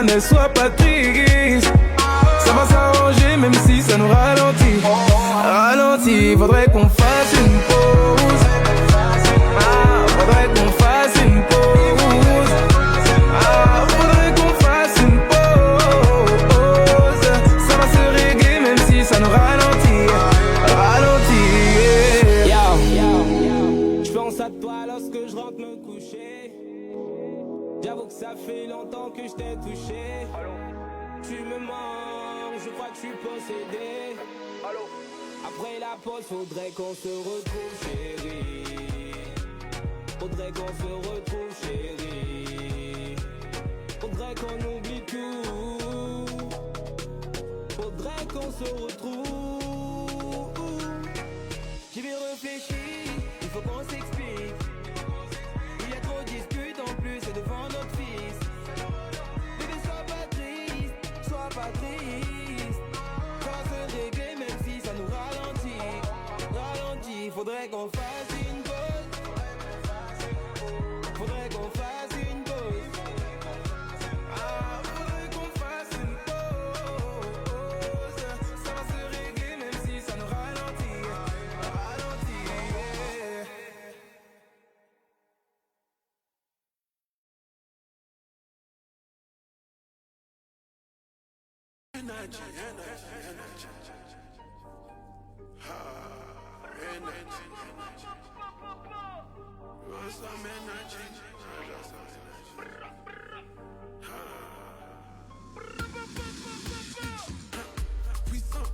ne sois pas triste. Ça va s'arranger même si ça nous ralentit. Ralentit, faudrait qu'on fasse une pause. Faudrait qu'on fasse une pause. Faudrait qu'on fasse une pause. Ça va se régler même si ça nous ralentit. Ralentit, yeah. J'pense à toi lorsque je rentre me coucher. J'avoue que ça fait longtemps que je t'ai touché. Tu me manques, je crois que je suis possédé. Après la pause, faudrait qu'on se retrouve, chérie. Faudrait qu'on se retrouve, chérie. Faudrait qu'on oublie tout. Faudrait qu'on se retrouve. J'y vais réfléchir, il faut qu'on s'explique. Il y a trop de disputes en plus, c'est devant notre fils. Bébé, sois pas triste, sois pas triste. Ça va se régler même si ça nous ralentit. Ralentit, faudrait qu'on fasse une pause. Faudrait qu'on fasse une pause. Faudrait qu'on fasse une pause. Ça va se régler même si ça nous ralentit. Ralentit, yeah. Energy. You want some energy? Puissant.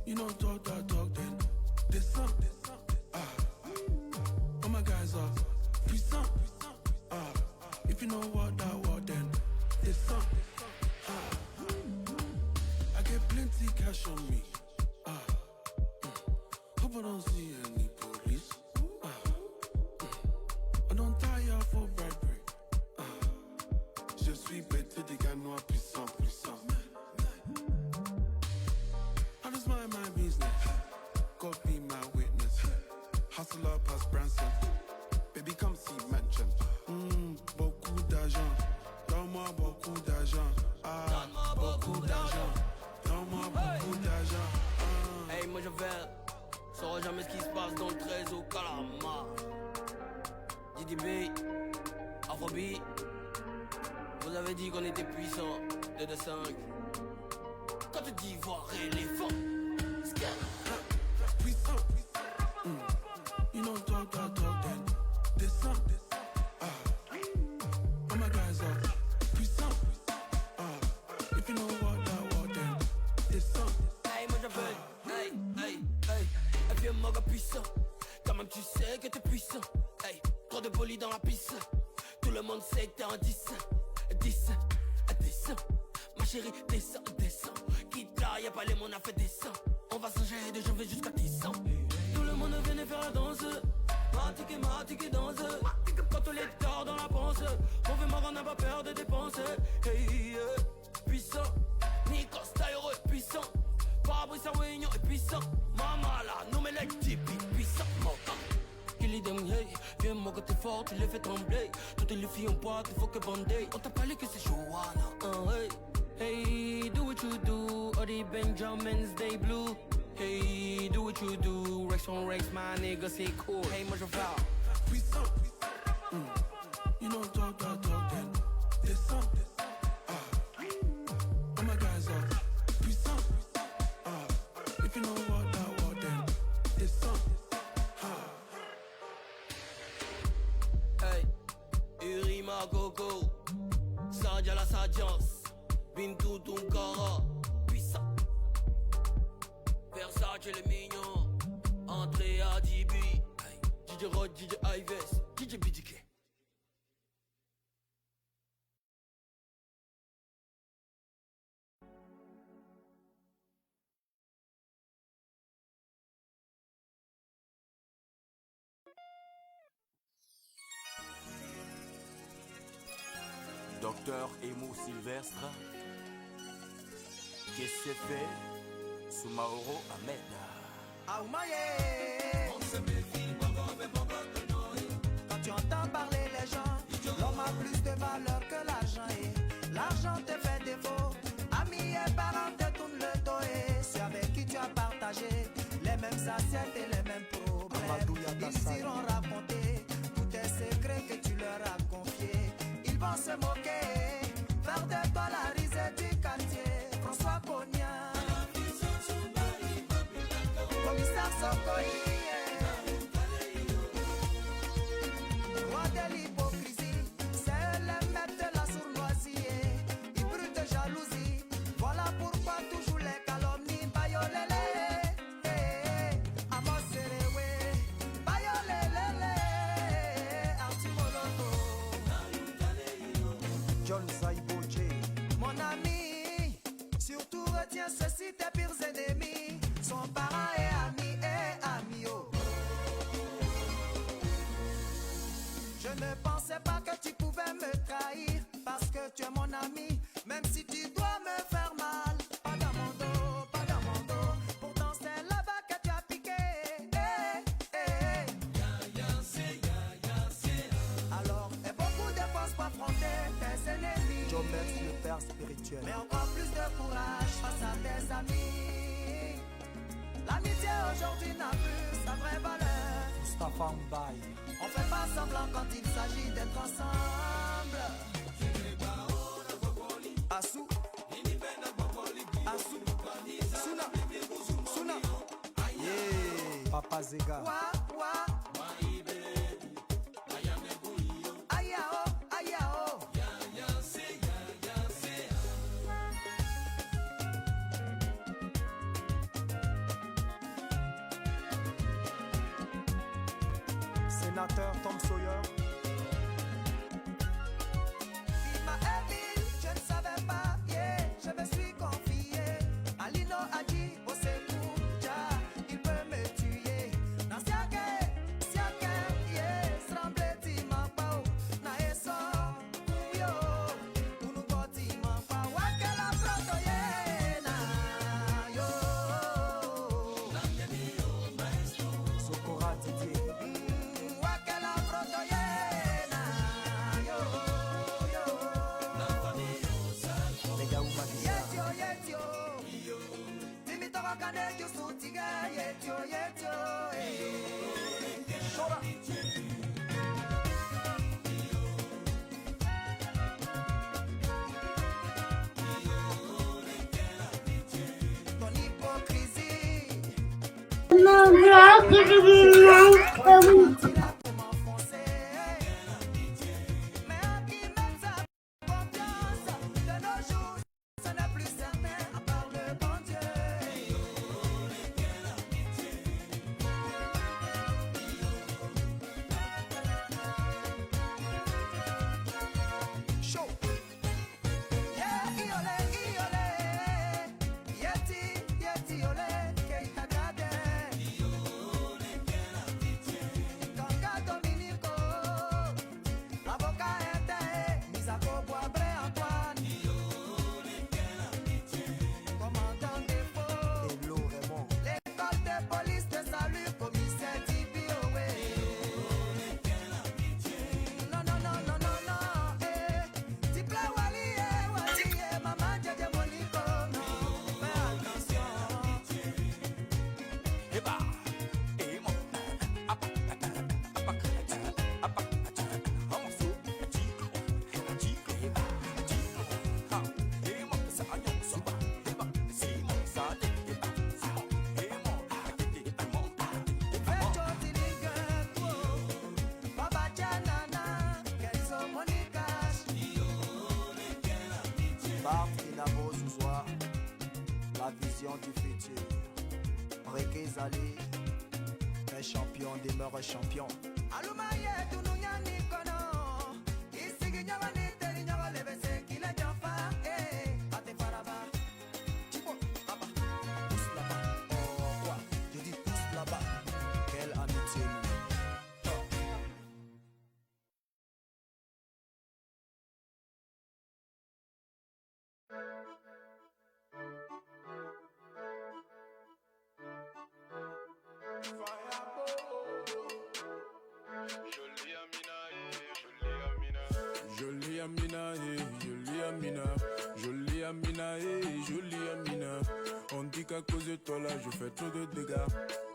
You don't talk then. Descend. All my guys are puissant. If you know what that word then descend. I get plenty cash on me. Hope I don't see any police. I don't tire for bribery. Je suis bête des ganois puissant. I just mind my business. God be my witness. Hustle up as Branson. Baby come see mansion. Beaucoup d'argent. Donne-moi beaucoup d'argent. Donne-moi beaucoup d'argent. Donne-moi beaucoup d'argent. Hey, moi j'avais. Sauras jamais ce qui se passe dans le 13 au Calamar. DDB, Afrobeat. Vous avez dit qu'on était puissant. 2-5. Quand tu dis voir éléphant. Puissant. You don't talk then. Descend. All my guys are puissant. If you know what that word then descend. Hey, moi j'appelle. Hey. Et puis un gars puissant. Quand même tu sais que t'es puissant. Hey, trop de polis dans la piste. Tout le monde sait que t'es en 10. Ma chérie, descends. Quitte là, y'a pas les mots, on a fait descend. On va changer de janvier jusqu'à 10 ans. Tout le monde venait faire la danse. Matique, danse. Quand tous les torts dans la panse. On veut marre, on n'a pas peur de dépenser. Hey, puissant. Nico style puissant. Fabrice Réunion est puissant. Maman là, nous met les typiques puissants. Qu'il est dingue, hey. Viens mon côté fort, tu les fais trembler. Toutes les filles en boîte, il faut que bander. On t'a parlé que c'est Joanna, hey, do what you do. All the Benjamins, they blue. Hey, do what you do. Rex on Rex, my nigga, c'est cool. Hey, moi je vow. Puissant. You don't talk then. Descend. All my guys are puissant. If you know what that word then descend. Hey, Urima Gogo. Sadia la Sadiance. Bintou Tunkara. Puissant. Versace le mignon. Entrée à DB. DJ Rod, DJ Ives, DJ BDK. Docteur Emo Sylvestre, qu'est-ce que c'est fait? Soumaoro Ahmed. On se méfie, quand tu entends parler les gens, l'homme a plus de valeur que l'argent. Ils iront raconter tous tes secrets que tu leur as confiés. Ils vont se moquer, faire de toi la risée du quartier. François Cognac, commissaire Sokoyi, roi de l'hypocrisie, c'est le maître de la sournoisie. Ils brûlent de jalousie, voilà pourquoi toujours les calomnies. Bayolele, Amos Serewe, Bayolele, Arthur Moloko, John Zaiboje. Mon ami, surtout retiens ceci, tes pires ennemis sont parents et amis, oh. Je ne pensais pas que tu pouvais me trahir parce que tu es mon ami, même si tu dois me faire mal. Pas dans mon dos, pas dans mon dos. Pourtant c'est là-bas que tu as piqué. Alors, et beaucoup de force pour affronter tes ennemis. Joe Max, le père spirituel. Mais encore plus de courage face à tes amis. L'amitié aujourd'hui n'a plus sa vraie valeur. Mustafa Mbaye. On fait pas semblant quand il s'agit d'être ensemble. Assou, Assou, Suna, Suna, Yeah. Papa Zega. Wa, Ayao, Ayao. Sénateur Tom Sawyer. Ima Emile, je ne savais pas, yeah, je me suis confié. Alino a dit au secours, ja, il peut me tuer. Na siake, yeah, srambleti mapao. Na eso, kuyo, unugoti mapao. Wakela proto yena, yo. Sokora Didier. Wakela proto yena, yo. Legaou Magisa. Yetio, Dimitara Kane, you sutiga, yetio, Shora. Ton hypocrisie, tu l'as pour m'enfoncer. Mais à qui met sa confiance, de nos jours, ce n'est plus certain à part le bon Dieu. Chaud. Yeah, iole, yeti, ole, keita kade. Ganga Dominico, avocat était, Misako Boabré Antoine. Commandant défaut, Hello Raymond. l'école de police de salut, commissaire Tibi Owe. Non, Tiple Wali, maman Djedje Moliko, non, fais attention. Eba, emo, apa, hamsu, chico, eba, ha, emo, saya, suba, eba, simo, sade, eba, simo, emo, akete, emo, Fecho Tiligango, Baba Janana, Kelso Monicash. Bart Inabo Zouzoua. La vision du futur. Reké Zali. Un champion demeure un champion. Alumaye tununya nikono, isigi nyawa ni teri nyawa lebese kile jafa, ate faraba. Chibo, là-bas. Pousse là-bas. Oh, quoi? Je dis pousse là-bas. Quelle amitié. Jolie Amina, jolie Amina, jolie Jolie Amina, jolie Amina. On dit qu'à cause de toi là, je fais trop de dégâts.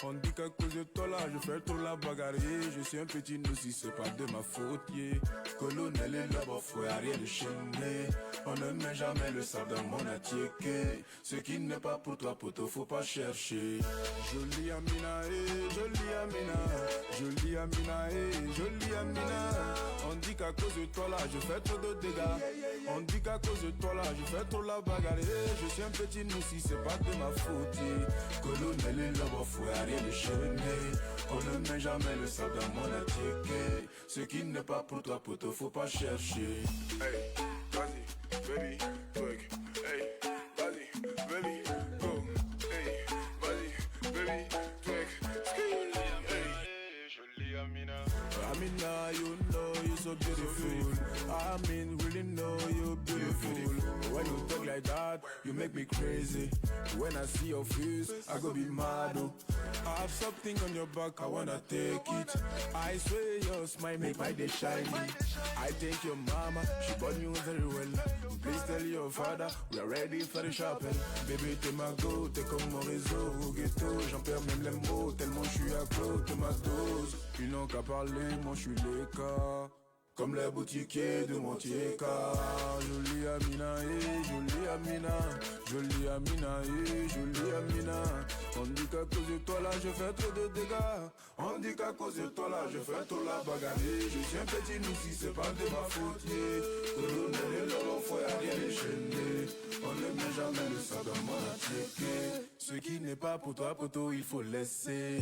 On dit qu'à cause de toi là, je fais trop la bagarre. Je suis un petit si c'est pas de ma faute. Colonel est là-bas, faut rien de chaîner. On ne met jamais le sable dans mon attiéké. Ce qui n'est pas pour toi, poto, faut pas chercher. Jolie Amina, jolie Amina. Jolie Amina, jolie Amina. On dit qu'à cause de toi là, je fais trop de dégâts. On dit qu'à cause de toi là, je fais trop la bagarre. Je suis un petit si c'est pas de ma faute. Colonel est là-bas, faut rien de chaîner. On ne met jamais le sable dans mon attiéké. Ce qui n'est pas pour toi, poto, faut pas chercher. Hey, vas-y, baby, twerk. Hey, vas-y, baby, go. Hey, vas-y, baby, twerk. Hey, jolie Amina. Amina, you know you're so beautiful. I mean, really know you're beautiful. When you talk like that, you make me crazy. When I see your face, I go be mad. Oh. I have something on your back, I wanna take it. I swear your smile make my day shiny. I thank your mama, she born you very well. Please tell your father, we are ready for the shopping. Baby, t'es ma go, t'es comme mon réseau au ghetto. J'en perds même les mots, tellement je suis à côté de ma dose. Ils n'ont qu'à parler, moi je suis les cas. Comme les boutiquiers de Montieka. Jolie Amina, jolie Amina. Jolie Amina, jolie Amina. On dit qu'à cause de toi là, je fais trop de dégâts. On dit qu'à cause de toi là, je fais trop la bagarre. Je suis un petit si c'est pas de ma faute. Colonel est là, faut rien déchaîner. On ne met jamais le sang dans mon attiéké. Ce qui n'est pas pour toi, poto, il faut laisser.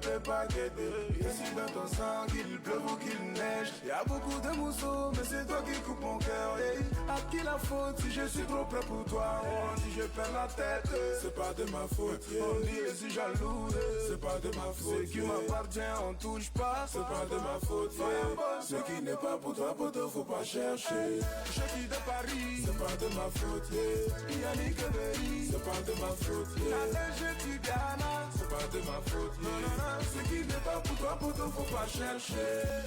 Peut pas guetter. Ici dans ton sang, qu'il pleuve ou qu'il neige. Y'a beaucoup de mousseaux, mais c'est toi qui coupe mon cœur. Hey. À qui la faute si je suis trop près pour toi? Oh, si je perds la tête, c'est pas de ma faute. Yeah. On dit je suis jaloux, c'est pas de ma faute. Ce qui m'appartient, on touche pas, c'est pas de ma faute. Yeah. Ce qui n'est pas pour toi, poto, faut pas chercher. Je qui de Paris, c'est pas de ma faute. Yeah. Yannick Berry, c'est pas de ma faute. Yeah. La neige du Ghana, c'est pas de ma faute. Yeah. Non, non, non. Ce qui n'est pas pour toi, poto, faut pas chercher.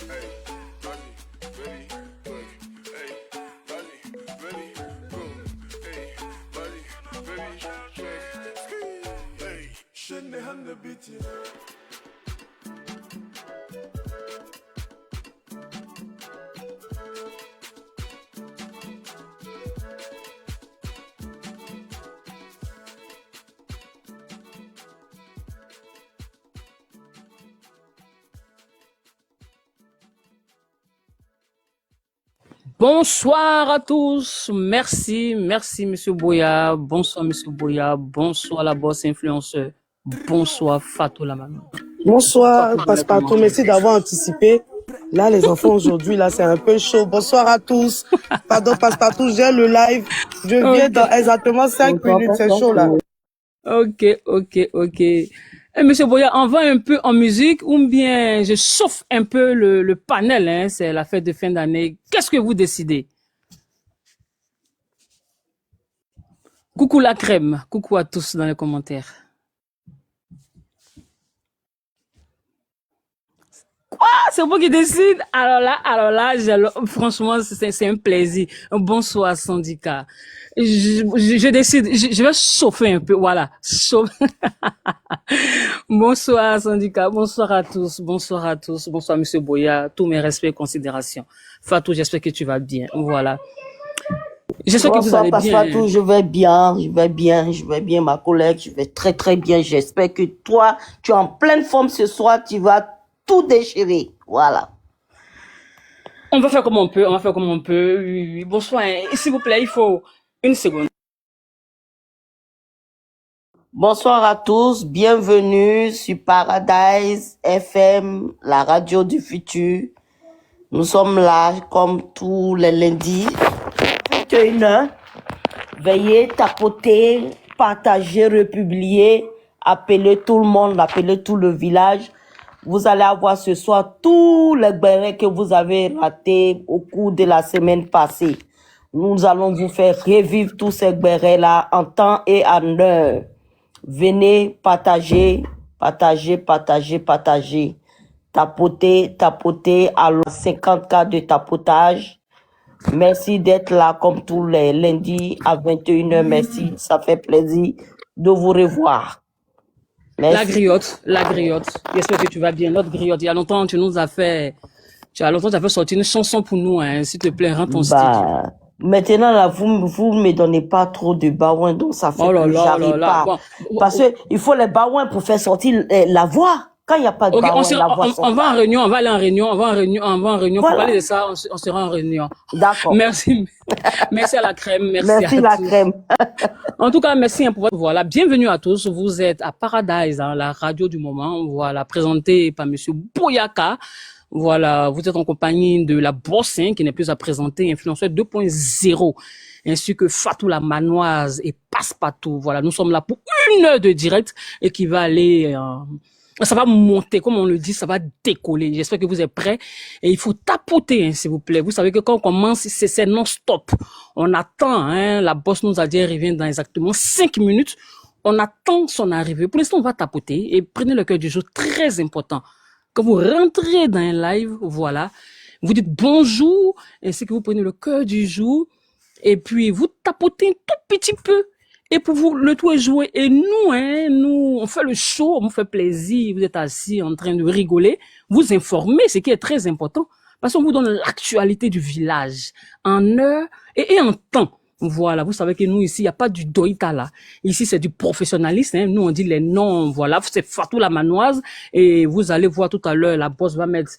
Hey, vas-y, baby, twerk. Hey, vas-y, baby, go. Hey, vas-y, baby, twerk. Hey, shake the hand a bit, yeah. Bonsoir à tous. Merci, Monsieur Boya. Bonsoir, Monsieur Boya. Bonsoir, la boss influenceur. Bonsoir, Fatou la maman. Bonsoir, Passepartout. Merci d'avoir anticipé. Là, les enfants, aujourd'hui, là, c'est un peu chaud. Bonsoir à tous. Pardon, Passepartout, j'ai le live. Je viens dans exactement 5 minutes. C'est chaud, là. Ok. Monsieur Boya, on va un peu en musique ou bien je chauffe un peu le panel, hein, c'est la fête de fin d'année. Qu'est-ce que vous décidez? Coucou la crème, coucou à tous dans les commentaires. Quoi? C'est vous qui décide? Alors là, franchement, c'est un plaisir. Bonsoir, syndicat. Je décide, je vais chauffer un peu, voilà. Bonsoir, syndicat. Bonsoir à tous. Bonsoir, Monsieur Boya. Tous mes respects et considérations. Fatou, j'espère que tu vas bien. Voilà. J'espère que vous allez bien. Fatou, je vais bien, ma collègue. Je vais très, très bien. J'espère que toi, tu es en pleine forme ce soir. Tu vas tout déchirer. Voilà. On va faire comme on peut. Oui. Bonsoir. S'il vous plaît, il faut une seconde. Bonsoir à tous. Bienvenue sur Paradise FM, la radio du futur. Nous sommes là comme tous les lundis. 21h. Veillez, tapoter, partager, republier. appelez tout le monde, appelez tout le village. Vous allez avoir ce soir tous les bérets que vous avez ratés au cours de la semaine passée. Nous allons vous faire revivre tous ces bérets-là en temps et en heure. Venez partager, partager, partager, partager. Tapoter, tapoter. Alors, 50 cas de tapotage. Merci d'être là comme tous les lundis à 21h. Merci, ça fait plaisir de vous revoir. La Merci. griotte, la griotte. J'espère que tu vas bien. Notre griotte, il y a longtemps, tu as fait sortir une chanson pour nous, hein. S'il te plaît, rends ton studio. Bah, maintenant, là, vous me donnez pas trop de baouins, donc ça fait Oh là que là, oh là j'arrive là. pas. Bon, Parce que il faut les baouins pour faire sortir la voix. Quand il n'y a pas de ok, baouin, la voix on sort va en pas. réunion, on va aller en réunion, on va en réunion. Pour Voilà. parler de ça, on sera en réunion. D'accord. Merci. Merci à la crème, merci Merci à la tous. crème. En tout cas, merci hein, pour votre voilà. Bienvenue à tous. Vous êtes à Paradise, hein, la radio du moment. Voilà, présenté par Monsieur Boyaka. Voilà, vous êtes en compagnie de la boss hein, qui n'est plus à présenter, influenceur 2.0, ainsi que Fatou la Manoise et Passepartout. Voilà, nous sommes là pour 1 heure de direct et qui va aller. Ça va monter, comme on le dit, ça va décoller. J'espère que vous êtes prêts. Et il faut tapoter, hein, s'il vous plaît. Vous savez que quand on commence, c'est non-stop. On attend, hein, la boss nous a dit, elle revient dans exactement 5 minutes. On attend son arrivée. Pour l'instant, on va tapoter et prenez le cœur du jour, très important. Quand vous rentrez dans un live, voilà, vous dites bonjour, ainsi que vous prenez le cœur du jour, et puis vous tapotez un tout petit peu. Et pour vous, le tout est joué. Et nous, hein, on fait le show, on vous fait plaisir. Vous êtes assis en train de rigoler, vous informer, ce qui est très important. Parce qu'on vous donne l'actualité du village en heure et en temps. Voilà, vous savez que nous, ici, il n'y a pas du doïta là. Ici, c'est du professionnalisme. Hein. Nous, on dit les noms, voilà, c'est Fatou la Manoise. Et vous allez voir tout à l'heure, la boss va mettre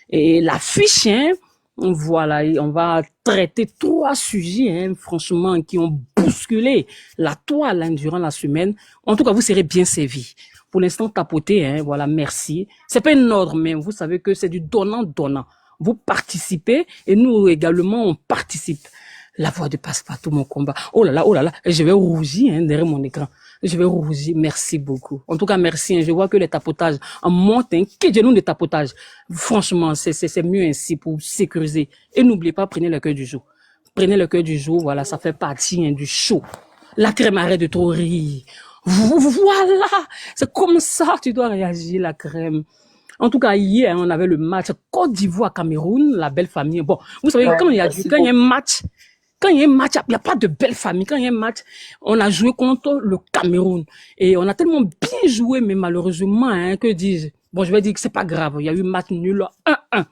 l'affiche, hein. Voilà, et on va traiter 3 sujets, hein, franchement, qui ont bousculé la toile hein, durant la semaine. En tout cas, vous serez bien servis. Pour l'instant, tapotez, hein, voilà, merci. C'est pas un ordre, mais vous savez que c'est du donnant-donnant. Vous participez et nous également, on participe. La voix de Passepartout, mon combat. Oh là là, et je vais rougir hein, derrière mon écran. Je vais rougir. Merci beaucoup. En tout cas, merci. Hein. Je vois que les tapotages en montent. Hein. Que Dieu nous des tapotages. Franchement, c'est mieux ainsi pour sécuriser. Et n'oubliez pas, prenez le cœur du jour. Prenez le cœur du jour. Voilà, ça fait partie hein, du show. La crème, arrête de trop rire. Voilà. C'est comme ça que tu dois réagir, la crème. En tout cas, hier, on avait le match Côte d'Ivoire-Cameroun, la belle famille. Bon, vous savez, quand il y a un match, il n'y a pas de belle famille. Quand il y a un match, on a joué contre le Cameroun. Et on a tellement bien joué, mais malheureusement, hein, que dis-je? Bon, je vais dire que c'est pas grave. Il y a eu match nul 1-1.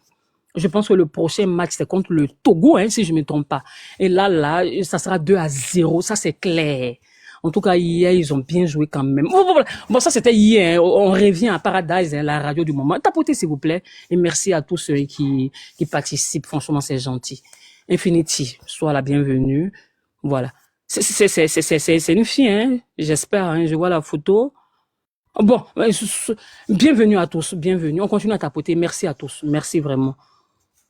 Je pense que le prochain match, c'est contre le Togo, hein, si je me trompe pas. Et là, ça sera 2-0. Ça, c'est clair. En tout cas, hier, ils ont bien joué quand même. Bon, ça, c'était hier. Hein. On revient à Paradise, hein, la radio du moment. Tapotez, s'il vous plaît. Et merci à tous ceux qui participent. Franchement, c'est gentil. Infinity, sois la bienvenue. Voilà. C'est une fille, hein. J'espère, hein. Je vois la photo. Bon, bienvenue à tous. Bienvenue. On continue à tapoter. Merci à tous. Merci vraiment.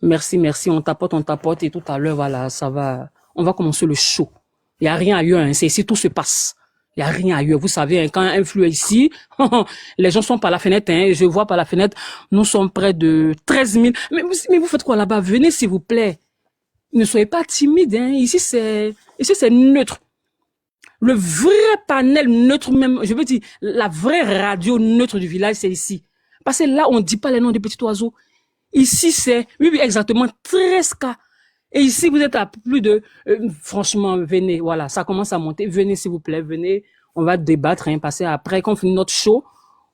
Merci. On tapote et tout à l'heure, voilà, ça va. On va commencer le show. Il n'y a rien ailleurs, hein. C'est ici, tout se passe. Il n'y a rien ailleurs. Vous savez, hein, quand un flux est ici, les gens sont par la fenêtre, hein. Je vois par la fenêtre, nous sommes près de 13 000. Mais vous faites quoi là-bas? Venez, s'il vous plaît. Ne soyez pas timide, hein. Ici, c'est neutre. Le vrai panel neutre même, je veux dire, la vraie radio neutre du village, c'est ici. Parce que là, on dit pas les noms des petits oiseaux. Ici, c'est, oui, exactement, 13 cas. Et ici, vous êtes à plus de, franchement, venez, voilà, ça commence à monter. Venez, s'il vous plaît, venez. On va débattre, hein, parce que après, quand on finit notre show,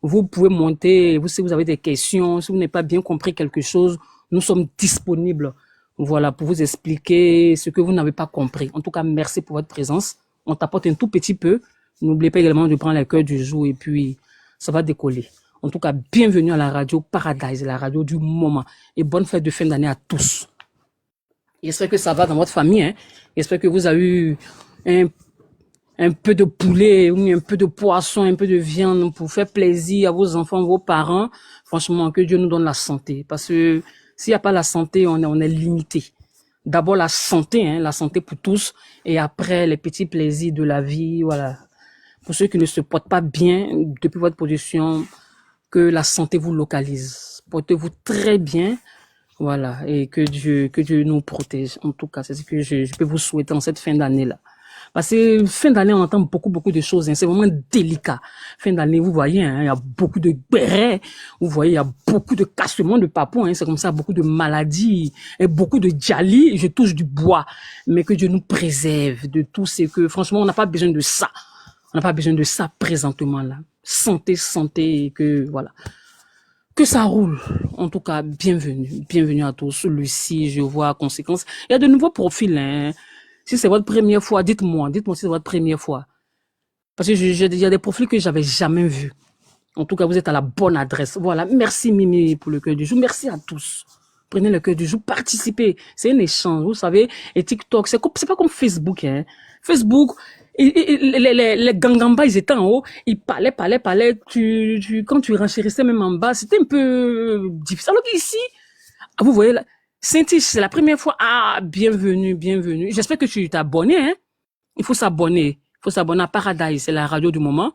vous pouvez monter, si vous avez des questions, si vous n'avez pas bien compris quelque chose, nous sommes disponibles. Voilà, pour vous expliquer ce que vous n'avez pas compris. En tout cas, merci pour votre présence. On tapote un tout petit peu. N'oubliez pas également de prendre le cœur du jour et puis ça va décoller. En tout cas, bienvenue à la radio Paradise, la radio du moment. Et bonne fête de fin d'année à tous. J'espère que ça va dans votre famille. Hein. J'espère que vous avez eu un peu de poulet, un peu de poisson, un peu de viande pour faire plaisir à vos enfants, vos parents. Franchement, que Dieu nous donne la santé. Parce que s'il n'y a pas la santé, on est limité. D'abord la santé, hein, la santé pour tous, et après les petits plaisirs de la vie, voilà. Pour ceux qui ne se portent pas bien depuis votre position, que la santé vous localise. Portez-vous très bien. Voilà. Et que Dieu nous protège. En tout cas, c'est ce que je peux vous souhaiter en cette fin d'année-là. Parce que fin d'année, on entend beaucoup de choses. Hein. C'est vraiment délicat. Fin d'année, vous voyez, hein, il y a beaucoup de bérets. Vous voyez, il y a beaucoup de cassements de papons. Hein. C'est comme ça, beaucoup de maladies et beaucoup de djali. Je touche du bois. Mais que Dieu nous préserve de tout ce que, franchement, on n'a pas besoin de ça. On n'a pas besoin de ça présentement, là. Santé, et que, voilà. Que ça roule. En tout cas, bienvenue. Bienvenue à tous. Lucie, je vois conséquences. Il y a de nouveaux profils, hein. Si c'est votre première fois, dites-moi si c'est votre première fois. Parce que il y a des profils que j'avais jamais vus. En tout cas, vous êtes à la bonne adresse. Voilà. Merci Mimi pour le cœur du jour. Merci à tous. Prenez le cœur du jour, participez. C'est un échange, vous savez. Et TikTok, c'est pas comme Facebook, hein. Facebook, les gangambas, ils étaient en haut, ils parlaient. Quand tu renchérissais même en bas, c'était un peu difficile. Alors qu'ici, vous voyez là, Saint-Tige, c'est la première fois. Ah, bienvenue. J'espère que tu t'es abonné, hein. Il faut s'abonner. À Paradise, c'est la radio du moment.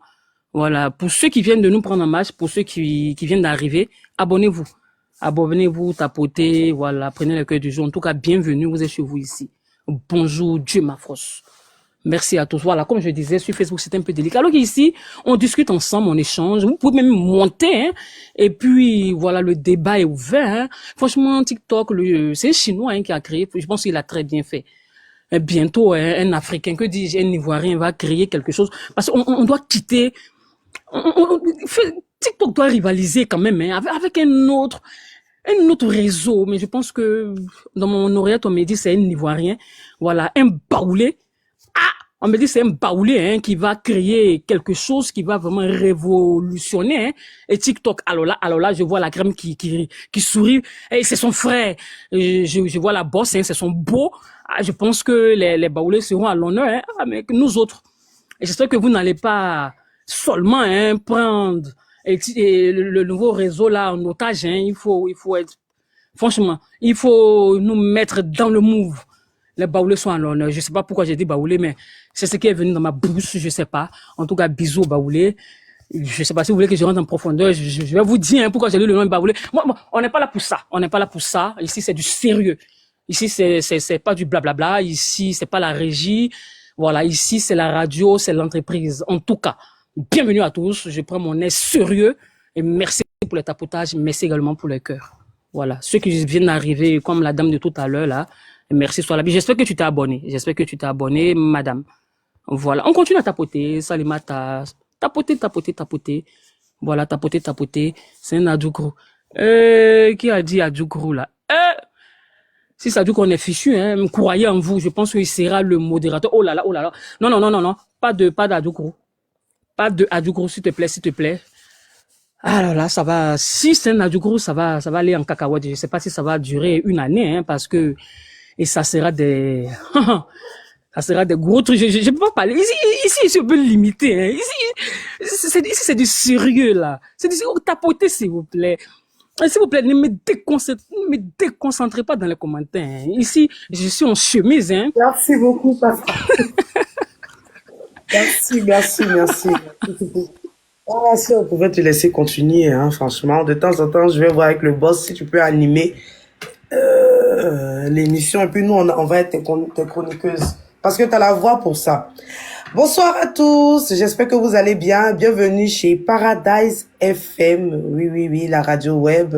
Voilà. Pour ceux qui viennent de nous prendre en marche, pour ceux qui viennent d'arriver, abonnez-vous. Tapotez, voilà. Prenez le cœur du jour. En tout cas, bienvenue. Vous êtes chez vous ici. Bonjour, Dieu ma force. Merci à tous. Voilà, comme je disais, sur Facebook, c'est un peu délicat. Alors qu'ici, on discute ensemble, on échange. Vous pouvez même monter, hein. Et puis, voilà, le débat est ouvert, hein. Franchement, TikTok, c'est un Chinois, hein, qui a créé. Je pense qu'il a très bien fait. Et bientôt, hein, un Africain, que dis-je, un Ivoirien va créer quelque chose. Parce qu'on doit quitter, TikTok doit rivaliser quand même, hein, avec un autre réseau. Mais je pense que, dans mon oreillette, on me dit c'est un Ivoirien. Voilà, un baoulé. On me dit c'est un baoulé, hein, qui va créer quelque chose qui va vraiment révolutionner, hein. Et TikTok, alors là, je vois la crème qui sourit. Et c'est son frère. Et je vois la bosse, hein, c'est son beau. Ah, je pense que les baoulés seront à l'honneur, hein, avec nous autres. Et j'espère que vous n'allez pas seulement, hein, prendre le nouveau réseau là en otage, hein. Il faut être, franchement, il faut nous mettre dans le move. Les baoulés sont à l'honneur. Je sais pas pourquoi j'ai dit baoulé, mais c'est ce qui est venu dans ma bouche, je sais pas. En tout cas, bisous baoulé. Je sais pas si vous voulez que je rentre en profondeur. Je vais vous dire, hein, pourquoi j'ai lu le nom de baoulé. Moi, on n'est pas là pour ça. Ici, c'est du sérieux. Ici, c'est pas du blablabla. Ici, c'est pas la régie. Voilà. Ici, c'est la radio, c'est l'entreprise. En tout cas, bienvenue à tous. Je prends mon nez sérieux et merci pour le tapotage. Merci également pour le cœur. Voilà. Ceux qui viennent d'arriver, comme la dame de tout à l'heure, là. Merci, sois là. J'espère que tu t'es abonné. Madame. Voilà. On continue à tapoter. Salimata. Tapoter. Voilà, tapoter. C'est un Adjoukrou. Qui a dit Adjoukrou, là? Si ça dit qu'on est fichu, hein, croyez en vous. Je pense qu'il sera le modérateur. Oh là là. Non. Pas d'Adjoukrou. Pas de Adjoukrou, s'il te plaît. Alors là, ça va. Si c'est un Adjoukrou, ça va aller en cacahuète. Je sais pas si ça va durer une année, hein, parce que, et ça sera des gros trucs. Je peux pas parler. Ici, je peux le limiter, hein. Ici, c'est du sérieux, là. C'est du sérieux. Tapotez, s'il vous plaît. S'il vous plaît, ne me déconcentrez pas dans les commentaires, hein. Ici, je suis en chemise, hein. Merci beaucoup, Pascal. Merci. Ah, si on pouvait te laisser continuer, hein, franchement. De temps en temps, je vais voir avec le boss si tu peux animer l'émission. Et puis nous, on va être tes chroniqueuses. Parce que tu as la voix pour ça. Bonsoir à tous. J'espère que vous allez bien. Bienvenue chez Paradise FM. Oui, la radio web.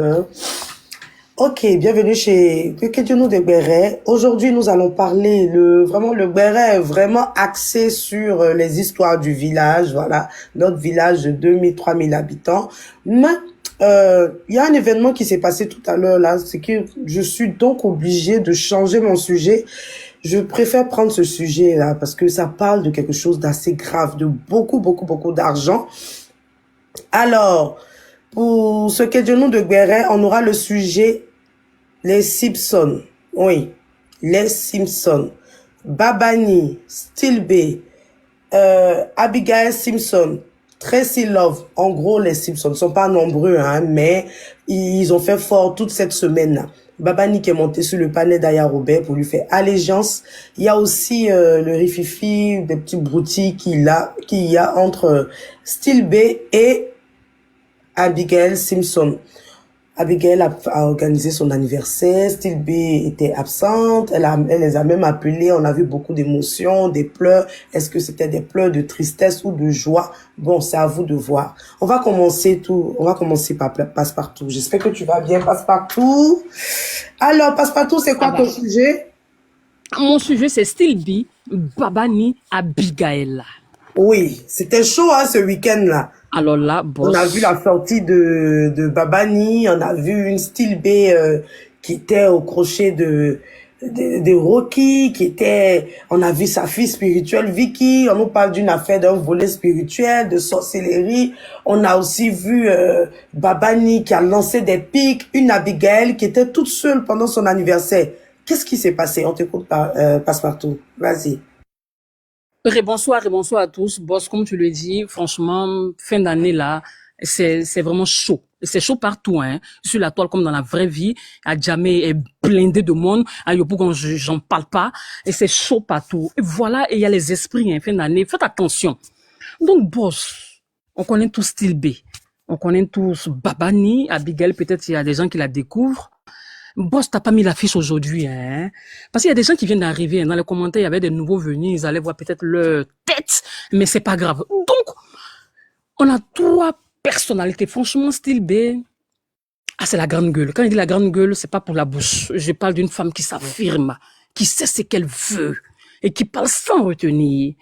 Ok, bienvenue chez Kekejonou de Béret. Aujourd'hui, nous allons parler le Béret est vraiment axé sur les histoires du village. Voilà, notre village de 2000, 3000 habitants. Mais il y a un événement qui s'est passé tout à l'heure là, c'est que je suis donc obligée de changer mon sujet. Je préfère prendre ce sujet là parce que ça parle de quelque chose d'assez grave, de beaucoup d'argent. Alors, pour ce Kekejonou de Béret, on aura le sujet les Simpsons. Oui, les Simpsons. Babani, Stilbe, Abigail Simpson, Tracy Love. En gros, les Simpsons ne sont pas nombreux, hein, mais ils ont fait fort toute cette semaine-là. Babani qui est monté sur le panel d'Aya Robert pour lui faire allégeance. Il y a aussi le rififi, des petits broutilles qu'il y a entre Style B et Abigail Simpson. Abigail a organisé son anniversaire, Style B était absente, elle les a même appelés, on a vu beaucoup d'émotions, des pleurs. Est-ce que c'était des pleurs de tristesse ou de joie? Bon, c'est à vous de voir. On va commencer par Passepartout. J'espère que tu vas bien, Passepartout. Alors, Passepartout, c'est quoi ton sujet? Mon sujet, c'est Style B, Babani, Abigail. Oui, c'était chaud hein, ce week-end-là. Alors là, boss. On a vu la sortie de Babani, on a vu une Style B qui était au crochet de Rocky, on a vu sa fille spirituelle Vicky, on nous parle d'une affaire d'un volet spirituel, de sorcellerie. On a aussi vu Babani qui a lancé des pics, une Abigail qui était toute seule pendant son anniversaire. Qu'est-ce qui s'est passé? On t'écoute Passepartout. Vas-y. Bonsoir à tous. Boss, comme tu le dis, franchement, fin d'année là, c'est vraiment chaud. C'est chaud partout, hein. Sur la toile comme dans la vraie vie. Adjamé est blindé de monde. À Yopougon, j'en parle pas. Et c'est chaud partout. Et voilà, et il y a les esprits, hein, fin d'année. Faites attention. Donc, boss, on connaît tous Style B. On connaît tous Babani, Abigail, peut-être il y a des gens qui la découvrent. Boss, t'as pas mis l'affiche aujourd'hui, hein. Parce qu'il y a des gens qui viennent d'arriver, hein. Dans les commentaires, il y avait des nouveaux venus, ils allaient voir peut-être leur tête, mais c'est pas grave. Donc, on a 3 personnalités. Franchement, Style B, c'est la grande gueule. Quand il dit la grande gueule, c'est pas pour la bouche. Je parle d'une femme qui s'affirme, qui sait ce qu'elle veut et qui parle sans retenir.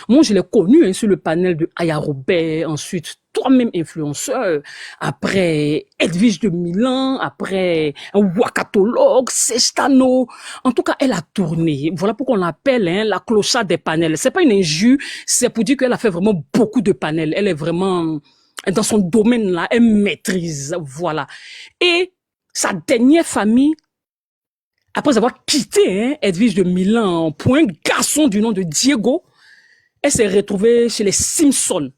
Moi, je l'ai connue hein, sur le panel de Aya Robert, ensuite toi-même influenceur, après Edwige de Milan, après un wakatologue, Sestano. En tout cas, elle a tourné. Voilà pourquoi on l'appelle hein, la clochard des panels. C'est pas une injure, c'est pour dire qu'elle a fait vraiment beaucoup de panels. Elle est vraiment dans son domaine là, elle maîtrise. Voilà. Et sa dernière famille, après avoir quitté hein, Edwige de Milan pour un garçon du nom de Diego, elle s'est retrouvée chez les Simpsons,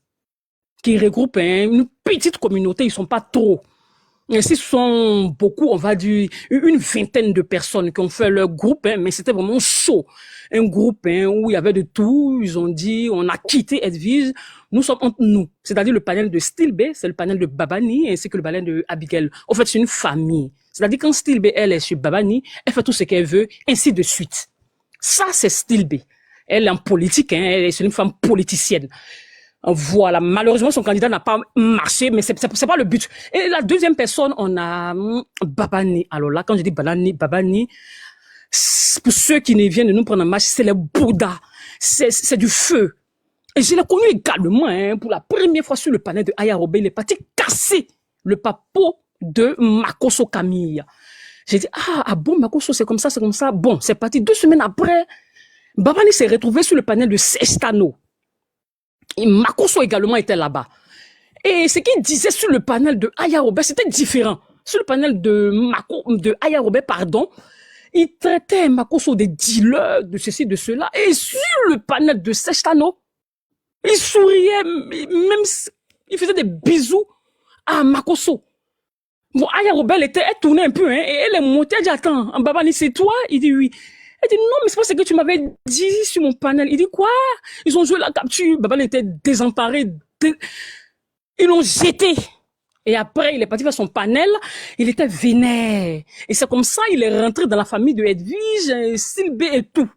qui regroupent hein, une petite communauté, ils sont pas trop. Et ce sont beaucoup, on va dire, une vingtaine de personnes qui ont fait leur groupe, hein, mais c'était vraiment chaud. Un groupe hein, où il y avait de tout, ils ont dit, on a quitté Edwige, nous sommes entre nous. C'est-à-dire le panel de Style B, c'est le panel de Babani, ainsi que le panel de Abigail. En fait, c'est une famille. C'est-à-dire quand Style B, elle est chez Babani, elle fait tout ce qu'elle veut, ainsi de suite. Ça, c'est Style B. Elle est en politique, hein, c'est une femme politicienne. Voilà, malheureusement, son candidat n'a pas marché, mais c'est pas le but. Et la deuxième personne, on a Babani. Alors là, quand je dis Babani, pour ceux qui ne viennent de nous prendre en marche, c'est le Bouddha. C'est du feu. Et je l'ai connu également, hein, pour la première fois sur le panel de Aya Robert, il est parti casser le papeau de Makoso Camille. J'ai dit, ah bon, Makoso, c'est comme ça. Bon, c'est parti. 2 semaines après, Babani s'est retrouvé sur le panel de Sestano. Et Makoso également était là-bas. Et ce qu'il disait sur le panel de Aya Robert, c'était différent. Sur le panel de Aya Robert, pardon, il traitait Makoso des dealers, de ceci, de cela. Et sur le panel de Sestano, il souriait, même, il faisait des bisous à Makoso. Bon, Aya Robert, elle tournait un peu, hein, et elle est montée, elle dit, attends, Babani, c'est toi? Il dit oui. Elle dit, non, mais c'est pas ce que tu m'avais dit sur mon panel. Il dit, quoi? Ils ont joué la capture. Babani était désemparé. Ils l'ont jeté. Et après, il est parti vers son panel. Il était vénère. Et c'est comme ça, il est rentré dans la famille de Edwige, Style B et tout.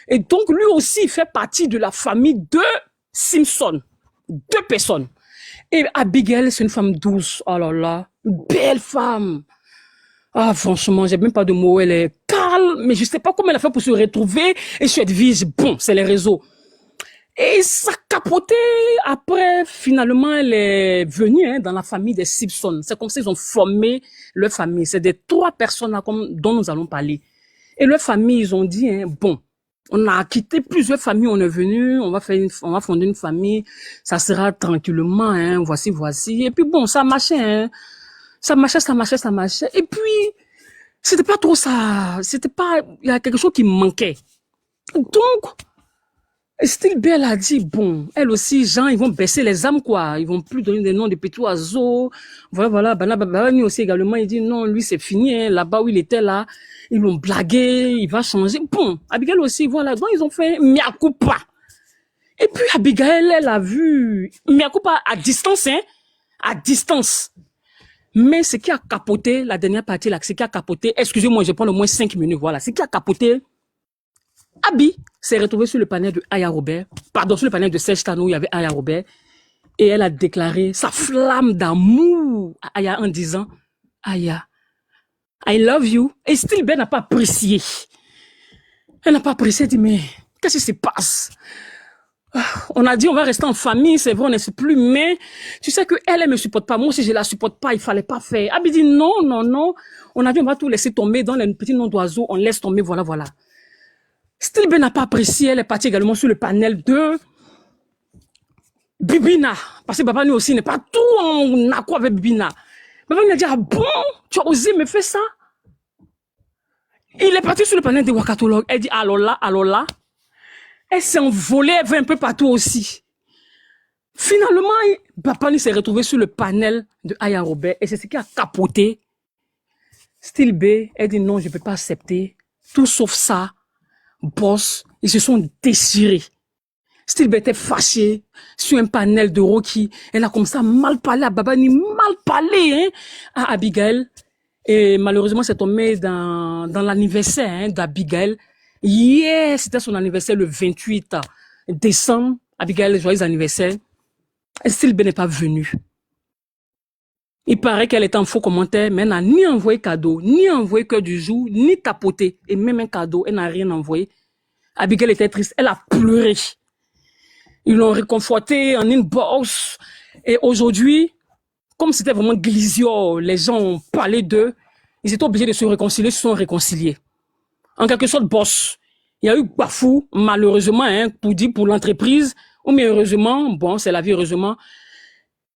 Et donc, lui aussi, il fait partie de la famille de Simpson. 2 personnes. Et Abigail, c'est une femme douce. Oh là là. Belle femme. Ah, franchement, j'ai même pas de mots. Elle est calme, mais je sais pas comment elle a fait pour se retrouver. Et je suis Edwige, bon, c'est les réseaux. Et ça capotait. Après, finalement, elle est venue hein, dans la famille des Simpsons. C'est comme ça qu'ils ont formé leur famille. C'est des 3 personnes là, dont nous allons parler. Et leur famille, ils ont dit, hein, bon, on a quitté plusieurs familles, on est venu, on va fonder une famille. Ça sera tranquillement, hein, voici. Et puis bon, ça marchait, hein. Ça marchait. Et puis, c'était pas trop ça. Il y a quelque chose qui manquait. Donc, Style Belle a dit, bon, elle aussi, Jean, ils vont baisser les âmes, quoi. Ils vont plus donner des noms de petits oiseaux. Voilà. Babani aussi également, il dit, non, lui, c'est fini, hein. Là-bas où il était, là, ils l'ont blagué, il va changer. Bon, Abigail aussi, voilà. Donc, ils ont fait mea culpa. Et puis, Abigail, elle a vu mea culpa à distance, hein. À distance. Mais ce qui a capoté, la dernière partie, là, ce qui a capoté, excusez-moi, je prends au moins 5 minutes, voilà. Ce qui a capoté, Abby s'est retrouvée sur le panel de Aya Robert, pardon, sur le panel de Serge Tano, où il y avait Aya Robert, et elle a déclaré sa flamme d'amour à Aya en disant, Aya, I love you. Et Style Ben n'a pas apprécié. Elle n'a pas apprécié, elle dit, mais qu'est-ce qui se passe? On a dit, on va rester en famille, c'est vrai, on ne sait plus, mais tu sais que elle me supporte pas. Moi aussi, je la supporte pas, il fallait pas faire. Abby dit, non. On a dit, on va tout laisser tomber dans les petits noms d'oiseaux, on laisse tomber, voilà. Style Ben n'a pas apprécié, elle est partie également sur le panel de Bibina. Parce que Baba lui aussi n'est pas tout en accord avec Bibina. Baba lui a dit, ah bon, tu as osé me faire ça? Il est parti sur le panel des Wakatologues. Elle dit, alors là. Elle s'est envolée, elle va un peu partout aussi. Finalement, Bapani s'est retrouvé sur le panel de Aya Robert et c'est ce qui a capoté. Style B, elle dit non, je ne peux pas accepter. Tout sauf ça, boss, ils se sont déchirés. Style B était fâché sur un panel de Rocky. Elle a comme ça mal parlé à Babani, mal parlé hein, à Abigail. Et malheureusement, c'est tombé dans l'anniversaire hein, d'Abigail. Hier, c'était son anniversaire le 28 décembre. Abigail, joyeux anniversaire. Style B n'est pas venu. Il paraît qu'elle était en faux commentaire, mais elle n'a ni envoyé cadeau, ni envoyé cœur du jour, ni tapoté. Et même un cadeau, elle n'a rien envoyé. Abigail était triste, elle a pleuré. Ils l'ont réconforté en inbox. Et aujourd'hui, comme c'était vraiment glisio, les gens ont parlé d'eux, ils étaient obligés de se réconcilier, ils se sont réconciliés. En quelque sorte, boss. Il y a eu bafou, malheureusement, hein, pour l'entreprise, ou mais heureusement, bon, c'est la vie, heureusement.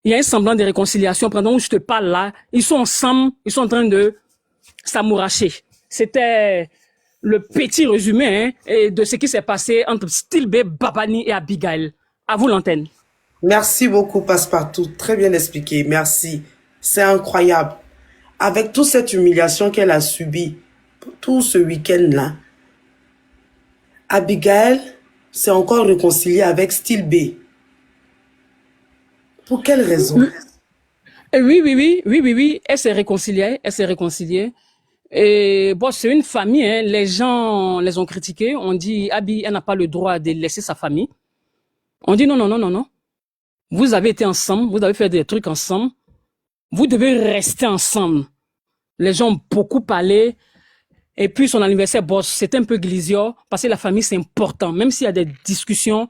Il y a un semblant de réconciliation. Pendant où je te parle là, ils sont ensemble, ils sont en train de s'amouracher. C'était le petit résumé hein, de ce qui s'est passé entre Style B, Babani et Abigail. À vous l'antenne. Merci beaucoup, Passepartout. Très bien expliqué. Merci. C'est incroyable. Avec toute cette humiliation qu'elle a subie, tout ce week-end-là, Abigail s'est encore réconciliée avec Style B. Pour quelle raison? Oui. Elle s'est réconciliée. Et bon, c'est une famille, hein. Les gens les ont critiqués. On dit, Abby, elle n'a pas le droit de laisser sa famille. On dit non. Vous avez été ensemble, vous avez fait des trucs ensemble. Vous devez rester ensemble. Les gens ont beaucoup parlé. Et puis son anniversaire, boss, c'était un peu glisio parce que la famille, c'est important. Même s'il y a des discussions,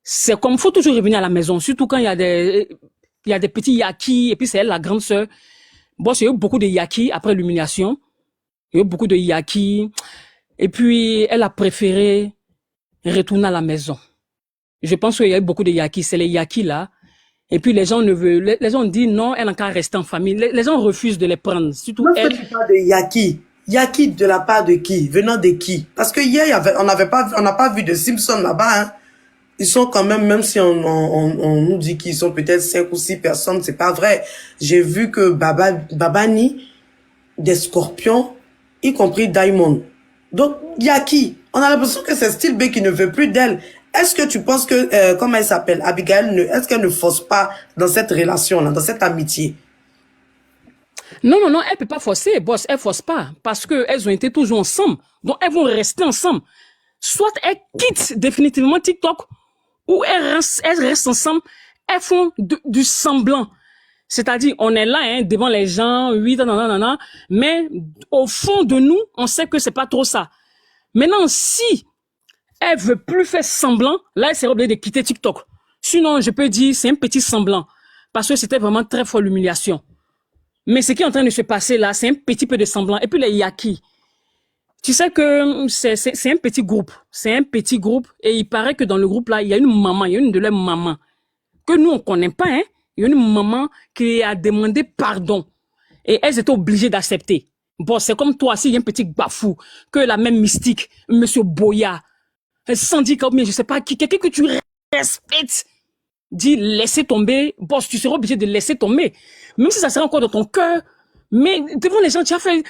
c'est comme, faut toujours revenir à la maison. Surtout quand il y a des petits yakis et puis c'est elle, la grande sœur. Boss, il y a eu beaucoup de yakis après l'humiliation. Il y a eu beaucoup de yakis. Et puis, elle a préféré retourner à la maison. Je pense qu'il y a eu beaucoup de yakis. C'est les yakis là. Et puis, les gens disent non, elle n'a qu'à rester en famille. Les gens refusent de les prendre. Surtout elle. Tu parles de yaki. Yaki de la part de qui? Venant de qui? Parce que hier, on n'a pas vu de Simpson là-bas, hein. Ils sont quand même si on nous dit qu'ils sont peut-être 5 ou 6 personnes, c'est pas vrai. J'ai vu que Babani, des Scorpions, y compris Diamond. Donc, Yaki, on a l'impression que c'est Style B qui ne veut plus d'elle. Est-ce que tu penses que, comment elle s'appelle, Abigail, est-ce qu'elle ne force pas dans cette relation-là, dans cette amitié? Non, elle peut pas forcer, boss, elle force pas, parce que elles ont été toujours ensemble, donc elles vont rester ensemble. Soit elles quittent définitivement TikTok, ou elles restent ensemble, elles font du semblant. C'est-à-dire, on est là, hein, devant les gens, oui, mais au fond de nous, on sait que c'est pas trop ça. Maintenant, si elle veut plus faire semblant, là, elle serait obligée de quitter TikTok. Sinon, je peux dire, c'est un petit semblant, parce que c'était vraiment très fort l'humiliation. Mais ce qui est en train de se passer là, c'est un petit peu de semblant. Et puis les yakis, tu sais que c'est un petit groupe. C'est un petit groupe. Et il paraît que dans le groupe là, il y a une maman, il y a une de leurs mamans, que nous on connaît pas, hein. Il y a une maman qui a demandé pardon. Et elles étaient obligées d'accepter. Bon, c'est comme toi, s'il y a un petit bafou, que la même mystique, Monsieur Boya, un syndicat, ou bien je sais pas qui, quelqu'un que tu respectes, dit laisser tomber, boss, tu seras obligé de laisser tomber. Même si ça serait encore dans ton cœur, mais devant les gens, tu as fait,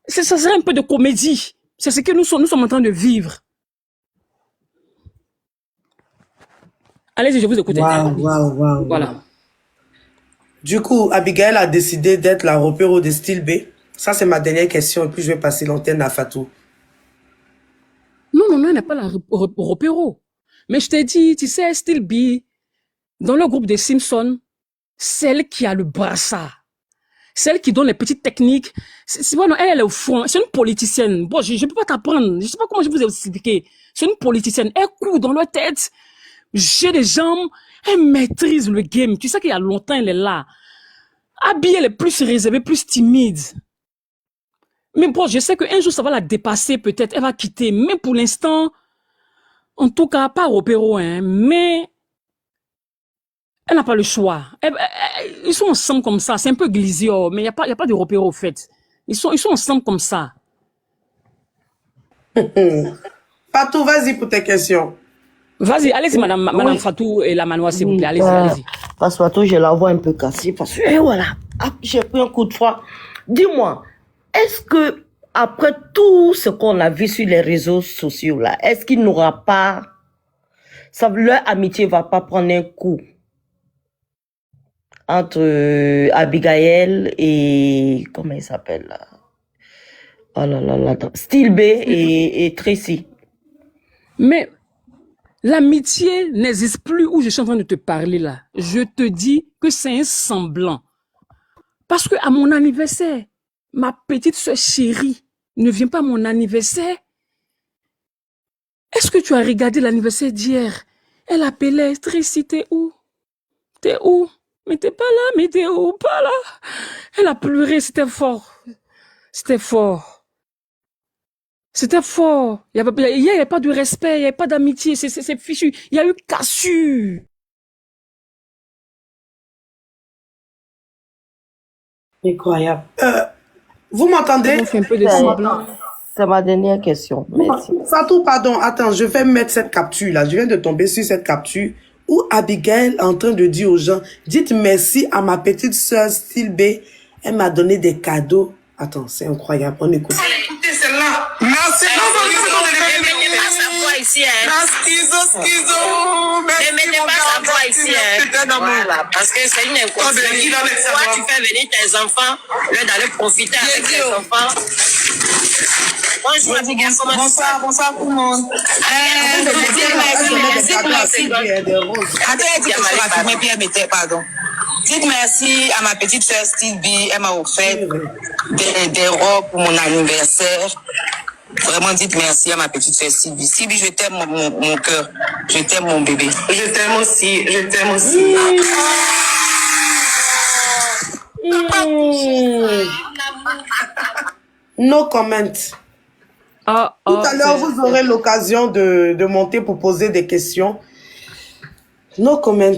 ça serait un peu de comédie. C'est ce que nous sommes en train de vivre. Allez-y, je vous écoute. Waouh. Voilà. Du coup, Abigail a décidé d'être la repéro de Style B. Ça, c'est ma dernière question. Et puis, je vais passer l'antenne à Fatou. Non, elle n'est pas la repéro. Mais je t'ai dit, tu sais, Style B, dans le groupe des Simpsons, celle qui a le brassard, celle qui donne les petites techniques, elle est au fond, c'est une politicienne. Bon, je ne peux pas t'apprendre, je ne sais pas comment je vous ai expliqué. C'est une politicienne, elle court dans leur tête, j'ai des jambes, elle maîtrise le game. Tu sais qu'il y a longtemps, elle est là. Abby, elle est plus réservée, plus timide. Mais bon, je sais qu'un jour, ça va la dépasser peut-être, elle va quitter. Mais pour l'instant, en tout cas, pas au Pérou, hein, mais elle n'a pas le choix. Ils sont ensemble comme ça, c'est un peu glisio, mais il n'y a pas de repéro au fait. Ils sont ensemble comme ça. Fatou, vas-y pour tes questions. Vas-y, allez-y, madame Fatou et la Manoa, s'il vous plaît, allez-y. Parce que Fatou, je la vois un peu cassée, parce que, et voilà, j'ai pris un coup de froid. Dis-moi, est-ce que, après tout ce qu'on a vu sur les réseaux sociaux là, est-ce qu'il n'aura pas, leur amitié va pas prendre un coup entre Abigail et, comment il s'appelle là? Oh là là là, Style B et Tracy. Mais l'amitié n'existe plus où je suis en train de te parler là. Je te dis que c'est un semblant. Parce que à mon anniversaire, ma petite soeur chérie ne vient pas à mon anniversaire. Est-ce que tu as regardé l'anniversaire d'hier? Elle appelait Tracy, t'es où? T'es où? Mais t'es pas là, mais t'es où? Pas là. Elle a pleuré, c'était fort. C'était fort. C'était fort. Il n'y avait pas de respect, il n'y avait pas d'amitié, c'est fichu. Il y a eu cassure. Incroyable. Vous m'entendez? On fait un peu de semblant. C'est ma dernière question. Merci. Fatou, pardon, attends, je vais mettre cette capture là. Je viens de tomber sur cette capture où Abigail est en train de dire aux gens, dites merci à ma petite sœur Style B. Elle m'a donné des cadeaux. Attends, c'est incroyable. On écoute. Écoutez celle-là. Merci. Ici, hein. Schizo. Ne mettez pas sa voix ici, hein. Voilà, parce que c'est une inconscience. Toi, tu fais venir tes enfants, là, d'aller profiter avec tes enfants. Bonjour, Abigail, comment tu vas? Bonsoir tout le monde. Dites merci à ma petite sœur Style B. Elle m'a offert des robes pour mon anniversaire. Vraiment, dites merci à ma petite sœur Style B. Style B, je t'aime mon cœur. Je t'aime mon bébé. Je t'aime aussi. No comment. Tout à l'heure, vous aurez c'est- l'occasion de monter pour poser des questions. No comment.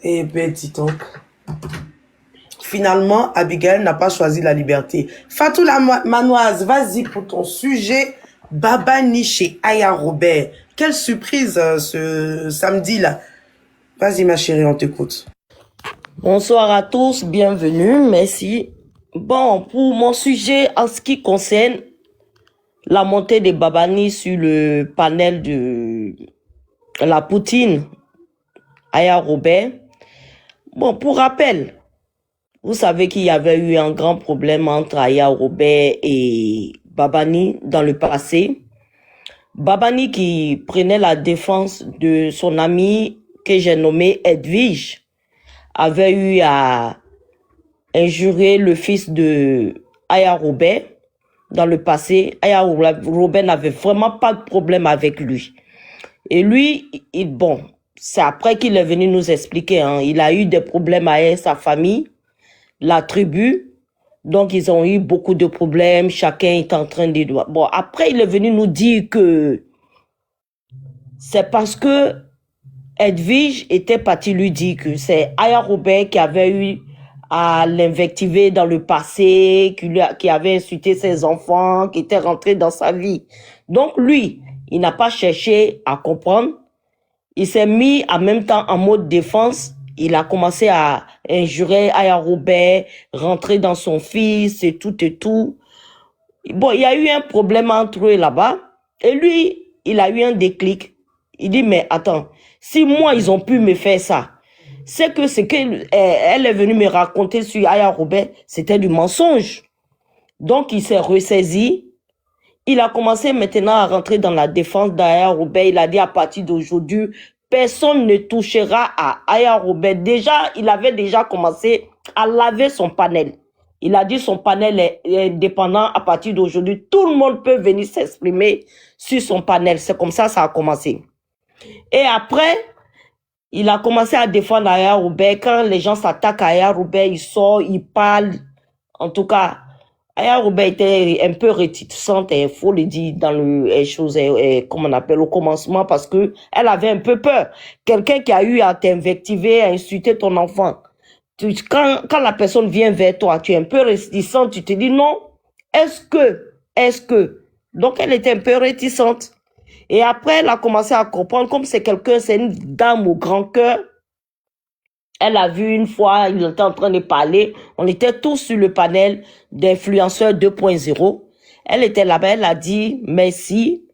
Eh ben, dis donc. Finalement, Abigail n'a pas choisi la liberté. Fatou la Manoise, vas-y pour ton sujet. Babani chez Aya Robert. Quelle surprise ce samedi-là. Vas-y ma chérie, on t'écoute. Bonsoir à tous, bienvenue, merci. Bon, pour mon sujet en ce qui concerne la montée des Babani sur le panel de la Poutine, Aya Robert. Bon, pour rappel, vous savez qu'il y avait eu un grand problème entre Aya Robert et Babani dans le passé. Babani qui prenait la défense de son ami que j'ai nommé Edwige avait eu à injurer le fils de Aya Robert dans le passé. Aya Robert n'avait vraiment pas de problème avec lui. Et lui, bon, c'est après qu'il est venu nous expliquer, hein, il a eu des problèmes avec sa famille, la tribu. Donc, ils ont eu beaucoup de problèmes. Chacun est en train de... Bon, après, il est venu nous dire que c'est parce que Edwige était parti lui dire que c'est Aya Robert qui avait eu à l'invectiver dans le passé, qui avait insulté ses enfants, qui était rentré dans sa vie. Donc, lui, Il n'a pas cherché à comprendre. Il s'est mis en même temps en mode défense. Il a commencé à injurer Aya Robert, rentrer dans son fils et tout et tout. Bon, il y a eu un problème entre eux là-bas. Et lui, il a eu un déclic. Il dit, mais attends, si moi, ils ont pu me faire ça, c'est que ce qu'elle est venue me raconter sur Aya Robert, c'était du mensonge. Donc, il s'est ressaisi. Il a commencé maintenant à rentrer dans la défense d'Aya Robert. Il a dit, à partir d'aujourd'hui, personne ne touchera à Aya Robert. Déjà, il avait déjà commencé à laver son panel. Il a dit son panel est indépendant à partir d'aujourd'hui. Tout le monde peut venir s'exprimer sur son panel. C'est comme ça a commencé. Et après, il a commencé à défendre Aya Robert. Quand les gens s'attaquent à Aya Robert, il sort, il parle. En tout cas, Aya Robert était un peu réticente, il faut le dire, dans les choses, comme on appelle, au commencement, parce que elle avait un peu peur. Quelqu'un qui a eu à t'invectiver, à insulter ton enfant. Quand la personne vient vers toi, tu es un peu réticente, tu te dis non, est-ce que. Donc, elle était un peu réticente. Et après, elle a commencé à comprendre, comme c'est une dame au grand cœur. Elle a vu une fois, il était en train de parler, on était tous sur le panel d'influenceurs 2.0. Elle était là-bas, elle a dit merci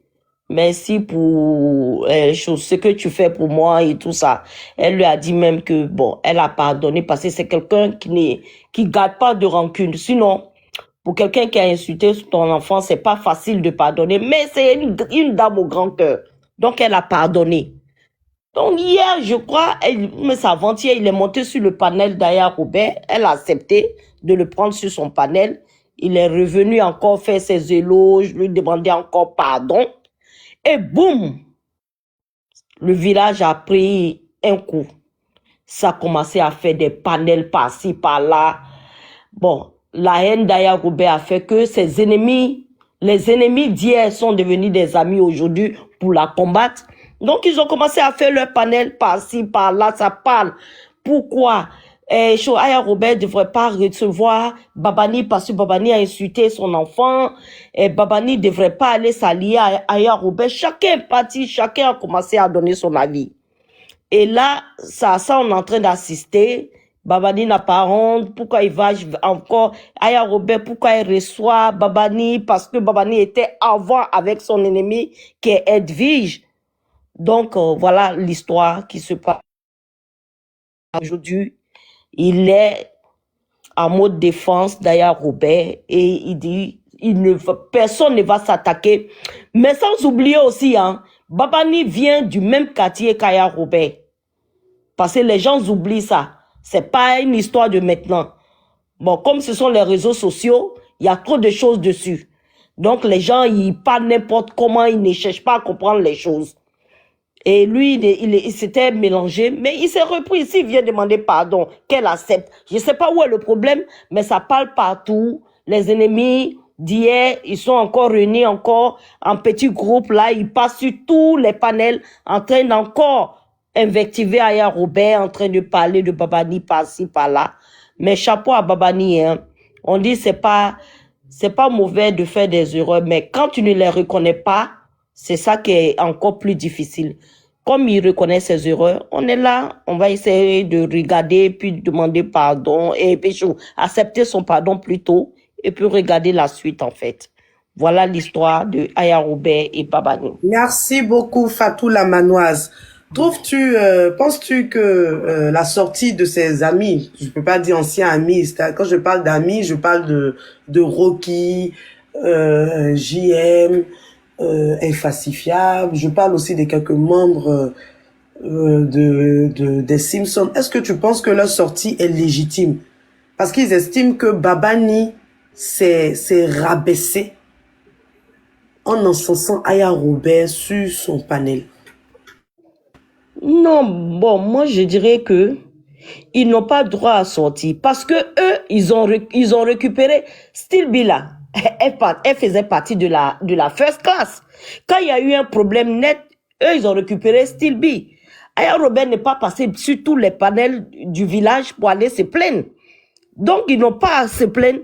pour ce que tu fais pour moi et tout ça. Elle lui a dit même que bon, elle a pardonné parce que c'est quelqu'un qui garde pas de rancune. Sinon, pour quelqu'un qui a insulté ton enfant, c'est pas facile de pardonner, mais c'est une dame au grand cœur. Donc elle a pardonné. Donc hier, je crois, mais c'est avant-hier, il est monté sur le panel d'Aya Robert. Elle a accepté de le prendre sur son panel. Il est revenu encore faire ses éloges, lui demander encore pardon. Et boum, le village a pris un coup. Ça a commencé à faire des panels par-ci, par-là. Bon, la haine d'Aya Robert a fait que ses ennemis, les ennemis d'hier sont devenus des amis aujourd'hui pour la combattre. Donc, ils ont commencé à faire leur panel par-ci, par-là, ça parle. Pourquoi Aya Robert ne devrait pas recevoir Babani parce que Babani a insulté son enfant. Et Babani ne devrait pas aller s'allier à Aya Robert. Chacun est parti, chacun a commencé à donner son avis. Et là, ça on est en train d'assister. Babani n'a pas honte. Pourquoi il va encore Aya Robert, pourquoi il reçoit Babani? Parce que Babani était avant avec son ennemi qui est Edwige. Donc, voilà l'histoire qui se passe aujourd'hui. Il est en mode défense d'Aya Robert et il dit personne ne va s'attaquer. Mais sans oublier aussi, Babani vient du même quartier qu'Aya Robert. Parce que les gens oublient ça. C'est pas une histoire de maintenant. Bon, comme ce sont les réseaux sociaux, il y a trop de choses dessus. Donc, les gens, ils parlent n'importe comment, ils ne cherchent pas à comprendre les choses. Et lui, il s'était mélangé, mais il s'est repris ici, il vient demander pardon, qu'elle accepte. Je ne sais pas où est le problème, mais ça parle partout. Les ennemis d'hier, ils sont encore réunis, encore en petits groupes, là, ils passent sur tous les panels, en train d'encore invectiver Aya Robert, en train de parler de Babani par-ci, par-là. Mais chapeau à Babani, On dit c'est pas mauvais de faire des erreurs, mais quand tu ne les reconnais pas, c'est ça qui est encore plus difficile. Comme il reconnaît ses erreurs, on est là, on va essayer de regarder, puis demander pardon, et puis accepter son pardon plus tôt, et puis regarder la suite en fait. Voilà l'histoire de Aya Robert et Babani. Merci beaucoup Fatou la Manoise. Penses-tu que la sortie de ses amis, je peux pas dire anciens amis, quand je parle d'amis, je parle de Rocky, JM, Infacifiable, je parle aussi des quelques membres des Simpsons. Est-ce que tu penses que leur sortie est légitime? Parce qu'ils estiment que Babani s'est rabaissé en encensant Aya Robert sur son panel. Non, bon, moi je dirais que ils n'ont pas droit à sortir parce que eux, ils ont récupéré Stilby là. Elle faisait partie de la first class. Quand il y a eu un problème net, eux, ils ont récupéré Stilby. Aya Robert n'est pas passé sur tous les panels du village pour aller se plaindre. Donc, ils n'ont pas à se plaindre.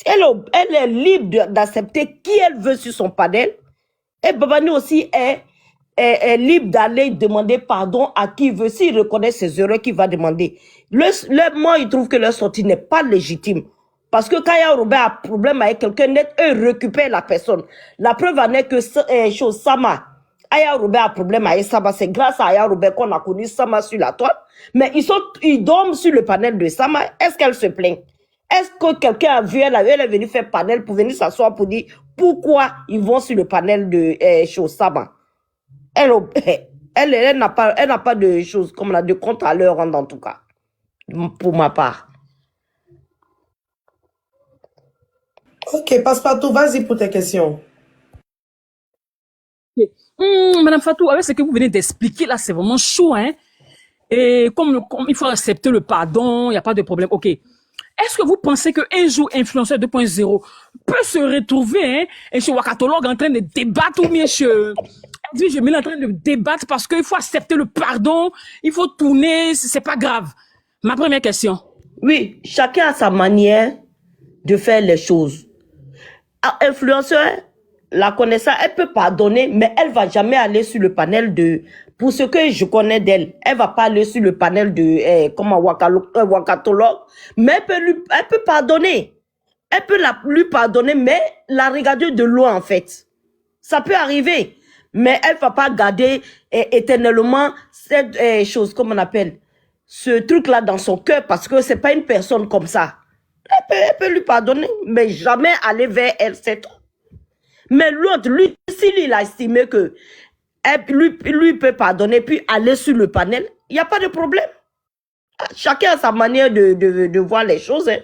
Elle est libre d'accepter qui elle veut sur son panel. Et Babani aussi est libre d'aller demander pardon à qui il veut. S'il reconnaît ses erreurs, qu'il va demander. Moi, il trouve que leur sortie n'est pas légitime. Parce que quand Aya Robert a un problème avec quelqu'un net, eux récupèrent la personne. La preuve en est que Sama, Aya Robert a un problème avec Sama. C'est grâce à Aya Robert qu'on a connu Sama sur la toile. Mais ils dorment sur le panel de Sama. Est-ce qu'elle se plaint? Est-ce que quelqu'un a vu, elle est venue faire panel pour venir s'asseoir pour dire pourquoi ils vont sur le panel de Sama? Elle n'a pas de choses comme de compte à leur rendre en tout cas. Pour ma part. Ok, Passepartout, vas-y pour tes questions. Madame Fatou, avec ce que vous venez d'expliquer là, c'est vraiment chaud, hein. Et comme il faut accepter le pardon, il n'y a pas de problème. Ok. Est-ce que vous pensez qu'un jour, influenceur 2.0 peut se retrouver, hein, chez Wakatologue en train de débattre ou bien chez Edwige en train de débattre parce qu'il faut accepter le pardon, il faut tourner, c'est pas grave. Ma première question. Oui, chacun a sa manière de faire les choses. Influenceur, la connaissance, elle peut pardonner, mais elle va jamais aller sur le panel de... Pour ce que je connais d'elle, elle va pas aller sur le panel de Wakatologue, mais elle peut pardonner. Elle peut lui pardonner, mais la regarder de loin en fait. Ça peut arriver, mais elle va pas garder éternellement cette chose, comme on appelle, ce truc-là dans son cœur, parce que c'est pas une personne comme ça. Elle peut lui pardonner, mais jamais aller vers elle, c'est tout. Mais l'autre, lui, s'il a estimé que lui peut pardonner, puis aller sur le panel, il n'y a pas de problème. Chacun a sa manière de voir les choses. Hein.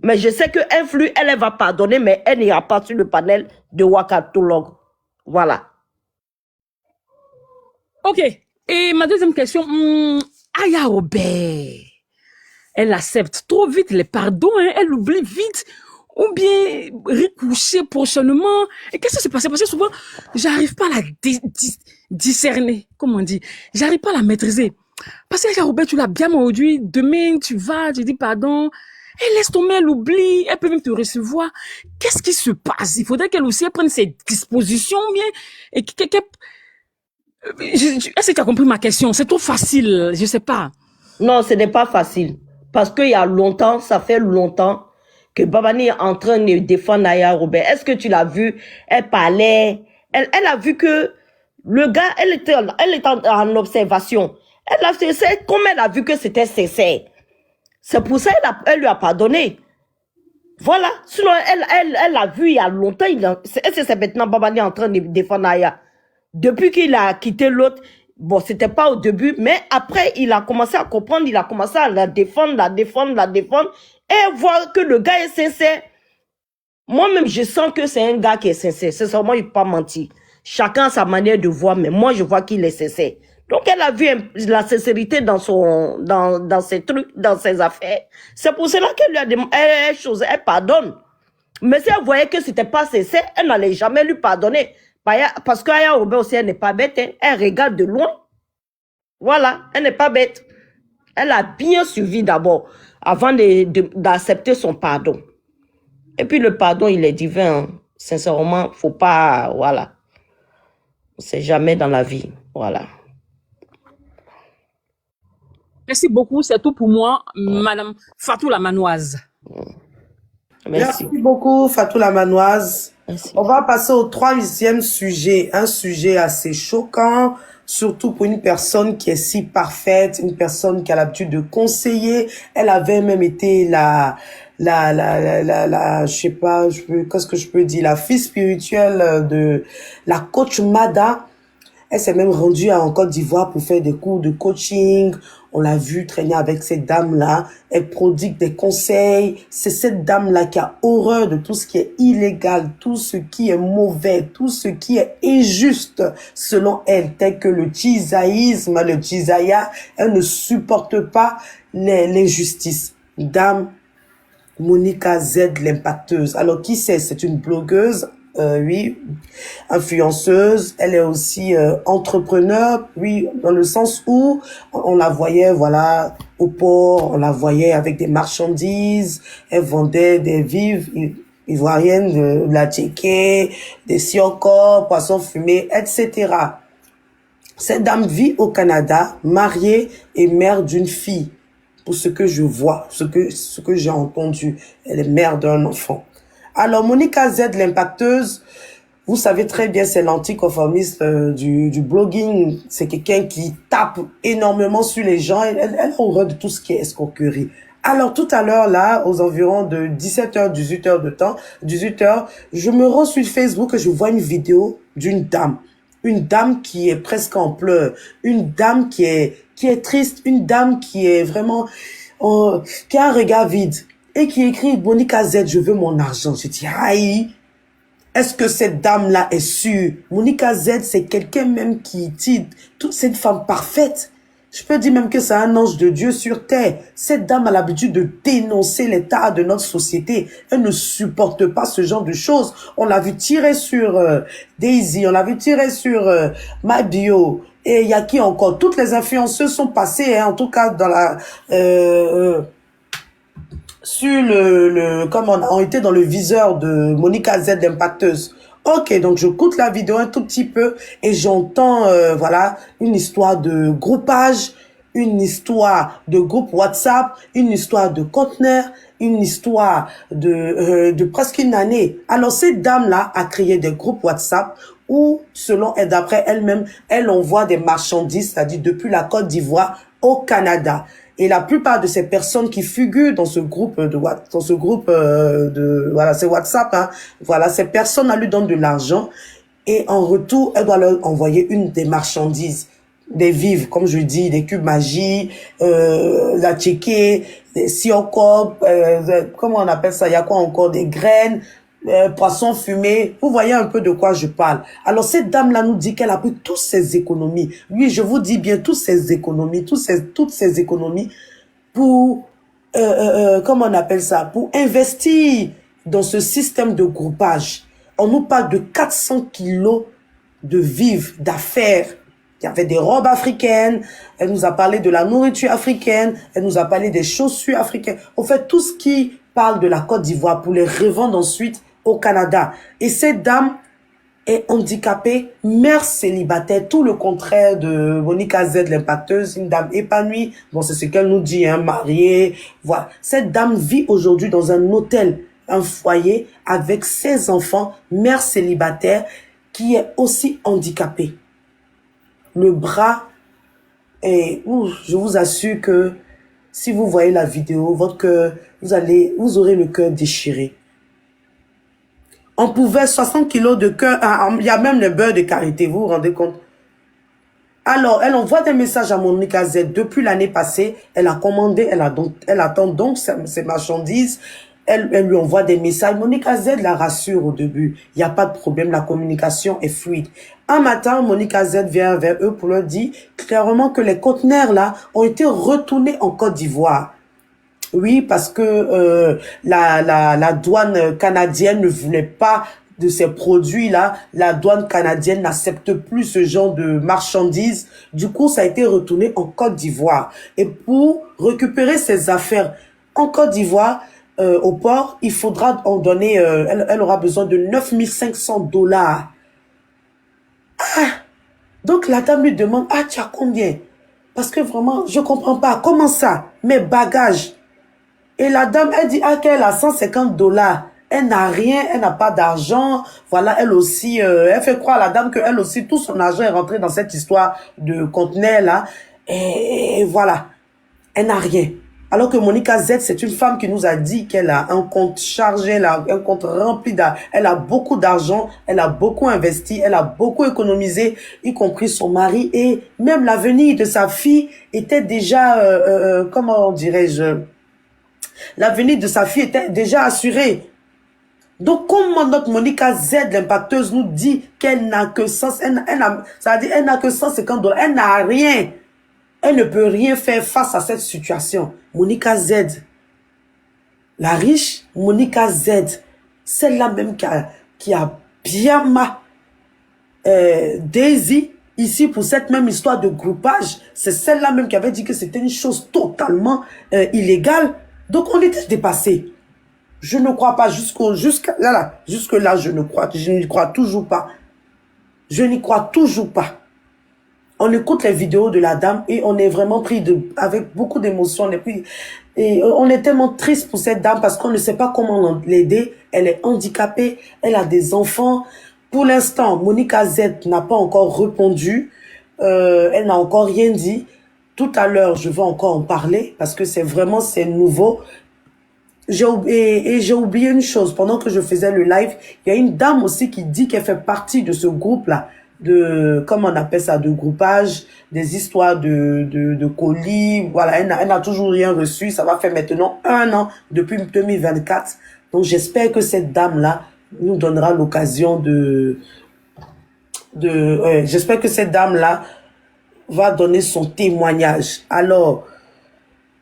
Mais je sais que Influ, elle va pardonner, mais elle n'ira pas sur le panel de Wakatologue. Voilà. Ok. Et ma deuxième question, Aya Robert, elle accepte trop vite les pardons, hein, elle oublie vite, ou bien recoucher prochainement. Et qu'est-ce qui s'est passé? Parce que souvent, j'arrive pas à la discerner, comme on dit. J'arrive pas à la maîtriser. Parce que Aya Robert, tu l'as bien aujourd'hui, demain, tu vas, tu dis pardon. Elle laisse tomber, elle oublie, elle peut même te recevoir. Qu'est-ce qui se passe? Il faudrait qu'elle aussi prenne ses dispositions, bien, et est-ce que tu as compris ma question? C'est trop facile, je sais pas. Non, ce n'est pas facile. Parce qu'il y a longtemps, ça fait longtemps que Babani est en train de défendre Aya Robert. Est-ce que tu l'as vu? Elle parlait. Elle a vu que le gars, elle était en observation. Comme elle a vu que c'était sincère. C'est pour ça qu'elle lui a pardonné. Voilà. Sinon, elle l'a vu il y a longtemps. Est-ce que c'est maintenant Babani en train de défendre Aya? Depuis qu'il a quitté l'autre, bon, c'était pas au début, mais après, il a commencé à comprendre, il a commencé à la défendre, et voir que le gars est sincère. Moi-même, je sens que c'est un gars qui est sincère. C'est ça, moi, je ne peux pas mentir. Chacun a sa manière de voir, mais moi, je vois qu'il est sincère. Donc, elle a vu la sincérité dans ses trucs, dans ses affaires. C'est pour cela qu'elle lui a demandé, elle pardonne. Mais si elle voyait que c'était pas sincère, elle n'allait jamais lui pardonner. Parce qu'Aya Robert aussi, elle n'est pas bête. Hein. Elle regarde de loin. Voilà, elle n'est pas bête. Elle a bien suivi d'abord, avant d'accepter son pardon. Et puis le pardon, il est divin. Hein. Sincèrement, faut pas... Voilà. C'est jamais dans la vie. Voilà. Merci beaucoup, c'est tout pour moi, Madame Fatou la Manoise. Merci beaucoup, Fatou la Manoise. Merci. On va passer au troisième sujet, un sujet assez choquant, surtout pour une personne qui est si parfaite, une personne qui a l'habitude de conseiller. Elle avait même été je sais pas, qu'est-ce que je peux dire, la fille spirituelle de la coach Mada. Elle s'est même rendue en Côte d'Ivoire pour faire des cours de coaching. On l'a vu traîner avec cette dame-là. Elle prodigue des conseils. C'est cette dame-là qui a horreur de tout ce qui est illégal, tout ce qui est mauvais, tout ce qui est injuste selon elle, tel que le tchizaïsme, le tchizaya. Elle ne supporte pas l'injustice. Dame Monica Z, l'impacteuse. Alors, qui c'est? C'est une blogueuse. Oui, influenceuse, elle est aussi entrepreneur, oui, dans le sens où on la voyait, voilà, au port, on la voyait avec des marchandises, elle vendait des vivres, ivoirienne, de la tchéké, des sioko, poissons fumés, etc. Cette dame vit au Canada, mariée et mère d'une fille. Pour ce que je vois, ce que j'ai entendu, elle est mère d'un enfant. Alors, Monica Z, l'impacteuse, vous savez très bien, c'est l'anticonformiste du blogging. C'est quelqu'un qui tape énormément sur les gens. Elle a horreur de tout ce qui est escroquerie. Alors, tout à l'heure, là, aux environs de 17h, 18h de temps, 18h, je me rends sur Facebook et je vois une vidéo d'une dame. Une dame qui est presque en pleurs. Une dame qui est triste. Une dame qui est vraiment, qui a un regard vide. Et qui écrit, Monica Z, je veux mon argent. Je dis, aïe. Est-ce que cette dame-là est sûre? Monica Z, c'est quelqu'un même qui dit, c'est une femme parfaite. Je peux dire même que c'est un ange de Dieu sur terre. Cette dame a l'habitude de dénoncer l'état de notre société. Elle ne supporte pas ce genre de choses. On l'a vu tirer sur Daisy, on l'a vu tirer sur MyBio. Et il y a qui encore? Toutes les influenceuses sont passées, hein, en tout cas dans la... sur comme on a été dans le viseur de Monica Z, l'impacteuse. Ok, donc je coute la vidéo un tout petit peu et j'entends, voilà, une histoire de groupage, une histoire de groupe WhatsApp, une histoire de conteneur, une histoire de presque une année. Alors, cette dame-là a créé des groupes WhatsApp où, selon elle, d'après elle-même, elle envoie des marchandises, c'est-à-dire depuis la Côte d'Ivoire au Canada. Et la plupart de ces personnes qui figurent dans ce groupe voilà, c'est WhatsApp, hein. Voilà, ces personnes, elles lui donnent de l'argent et en retour, elle doit leur envoyer une des marchandises, des vivres, comme je dis, des cubes magie, la tchéké, des sioko, comment on appelle ça? Il y a quoi encore? Des graines, poissons fumés. Vous voyez un peu de quoi je parle. Alors, cette dame-là nous dit qu'elle a pris toutes ses économies. Oui, je vous dis bien, toutes ces économies pour, comment on appelle ça? Pour investir dans ce système de groupage. On nous parle de 400 kilos de vivres, d'affaires. Il y avait des robes africaines, elle nous a parlé de la nourriture africaine, elle nous a parlé des chaussures africaines. En fait, tout ce qui parle de la Côte d'Ivoire pour les revendre ensuite au Canada. Et cette dame est handicapée, mère célibataire, tout le contraire de Monica Z, l'impacteuse, une dame épanouie. Bon, c'est ce qu'elle nous dit, hein, mariée. Voilà. Cette dame vit aujourd'hui dans un hôtel, un foyer, avec 16 enfants, mère célibataire, qui est aussi handicapée. Le bras est, je vous assure que si vous voyez la vidéo, votre cœur, vous aurez le cœur déchiré. On pouvait 60 kilos de cœur, il y a même le beurre de karité, vous vous rendez compte? Alors, elle envoie des messages à Monica Z depuis l'année passée, elle a commandé, elle attend donc ses marchandises, elle lui envoie des messages. Monica Z la rassure au début, il n'y a pas de problème, la communication est fluide. Un matin, Monica Z vient vers eux pour leur dire clairement que les conteneurs là ont été retournés en Côte d'Ivoire. Oui, parce que la douane canadienne ne voulait pas de ces produits-là. La douane canadienne n'accepte plus ce genre de marchandises. Du coup, ça a été retourné en Côte d'Ivoire. Et pour récupérer ces affaires en Côte d'Ivoire, au port, il faudra en donner, elle aura besoin de 9500 $. Ah! Donc la dame lui demande, ah, tu as combien? Parce que vraiment, je comprends pas. Comment ça? Mes bagages. Et la dame, elle dit, ah, qu'elle a 150 $. Elle n'a rien, elle n'a pas d'argent. Voilà, elle aussi, elle fait croire à la dame qu'elle aussi, tout son argent est rentré dans cette histoire de conteneur là. Et voilà, elle n'a rien. Alors que Monica Z, c'est une femme qui nous a dit qu'elle a un compte chargé, elle a un compte rempli d'argent, elle a beaucoup d'argent, elle a beaucoup investi, elle a beaucoup économisé, y compris son mari, et même l'avenir de sa fille était déjà, comment dirais-je, l'avenir de sa fille était déjà assuré. Donc, comment notre Monica Z, l'impacteuse, nous dit qu'elle n'a que 100, ça veut dire elle n'a que 150 $, elle n'a rien. Elle ne peut rien faire face à cette situation. Monica Z, la riche Monica Z, celle-là même qui a bien Daisy, ici pour cette même histoire de groupage, c'est celle-là même qui avait dit que c'était une chose totalement illégale. Donc on était dépassé. Je ne crois pas jusqu'à là, je n'y crois toujours pas. Je n'y crois toujours pas. On écoute les vidéos de la dame et on est vraiment pris avec beaucoup d'émotions. Et on est tellement triste pour cette dame parce qu'on ne sait pas comment l'aider. Elle est handicapée, elle a des enfants. Pour l'instant, Monica Z n'a pas encore répondu. Elle n'a encore rien dit. Tout à l'heure, je vais encore en parler parce que c'est nouveau. J'ai oublié une chose. Pendant que je faisais le live, il y a une dame aussi qui dit qu'elle fait partie de ce groupe-là, comment on appelle ça, de groupage, des histoires de colis. Voilà, elle n'a toujours rien reçu. Ça va faire maintenant 1 an, depuis 2024. Donc, j'espère que cette dame-là nous donnera l'occasion j'espère que cette dame-là va donner son témoignage. Alors,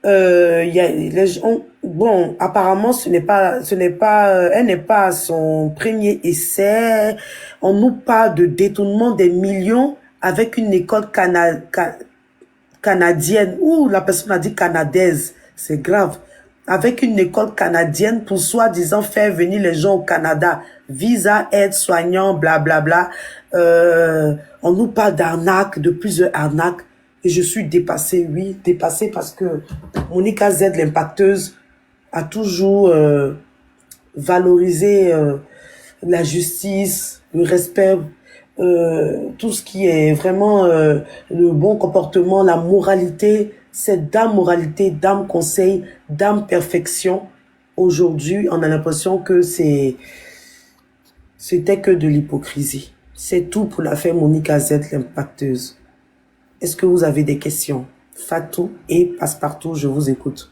il y a les gens, bon, apparemment elle n'est pas à son premier essai. On nous parle de détournement des millions avec une école canadienne. Ouh, la personne a dit canadaise, c'est grave. Avec une école canadienne pour soi-disant faire venir les gens au Canada. Visa, aide, soignant, blablabla. On nous parle d'arnaques, de plusieurs arnaques. Et je suis dépassée, oui, dépassée parce que Monica Z, l'impacteuse, a toujours valorisé la justice, le respect, tout ce qui est vraiment le bon comportement, la moralité. Cette dame moralité, dame conseil, dame perfection. Aujourd'hui, on a l'impression que c'était que de l'hypocrisie. C'est tout pour l'affaire Monica Z, l'impacteuse. Est-ce que vous avez des questions? Fatou et Passepartout, je vous écoute.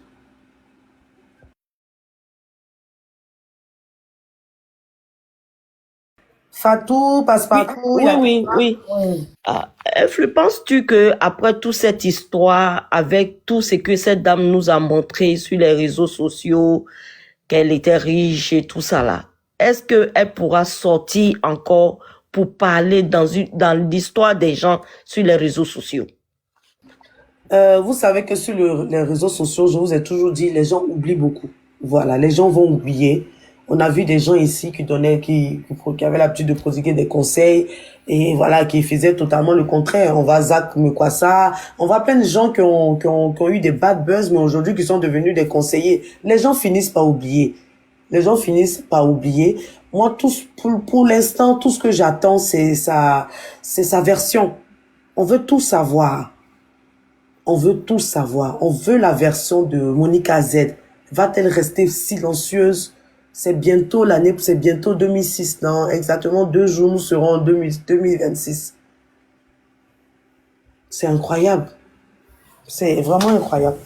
Fatou, Passepartout. Oui. Penses-tu que après toute cette histoire, avec tout ce que cette dame nous a montré sur les réseaux sociaux, qu'elle était riche et tout ça là, est-ce qu'elle pourra sortir encore pour parler dans l'histoire des gens sur les réseaux sociaux? Vous savez que sur les réseaux sociaux, je vous ai toujours dit, les gens oublient beaucoup. Voilà, les gens vont oublier. On a vu des gens ici qui avaient l'habitude de prodiguer des conseils et voilà, qui faisaient totalement le contraire. On voit Zach Mekwassa, on voit plein de gens qui ont eu des bad buzz, mais aujourd'hui qui sont devenus des conseillers. Les gens finissent par oublier. Moi, pour l'instant, tout ce que j'attends, c'est sa version. On veut tout savoir. On veut la version de Monica Z. Va-t-elle rester silencieuse? C'est bientôt 2006. Dans exactement 2 jours, nous serons en 2026. C'est incroyable. C'est vraiment incroyable.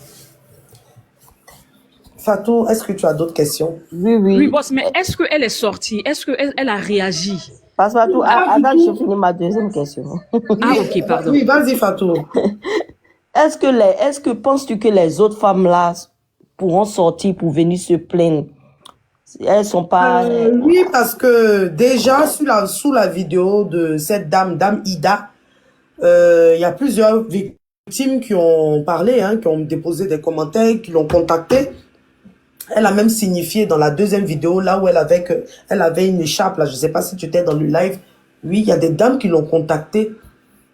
Fatou, est-ce que tu as d'autres questions? Oui, boss, mais est-ce qu'elle est sortie? Est-ce qu'elle a réagi? Passepartout, avant que je finisse ma deuxième question. Ok, pardon. Oui, vas-y, Fatou. Est-ce que penses-tu que les autres femmes là pourront sortir pour venir se plaindre? Elles sont pas... Oui, parce que déjà, sous la vidéo de cette dame Ida, il y a plusieurs victimes qui ont parlé, qui ont déposé des commentaires, qui l'ont contactée. Elle a même signifié dans la deuxième vidéo, là où elle avait une écharpe, là, je sais pas si tu étais dans le live. Oui, il y a des dames qui l'ont contactée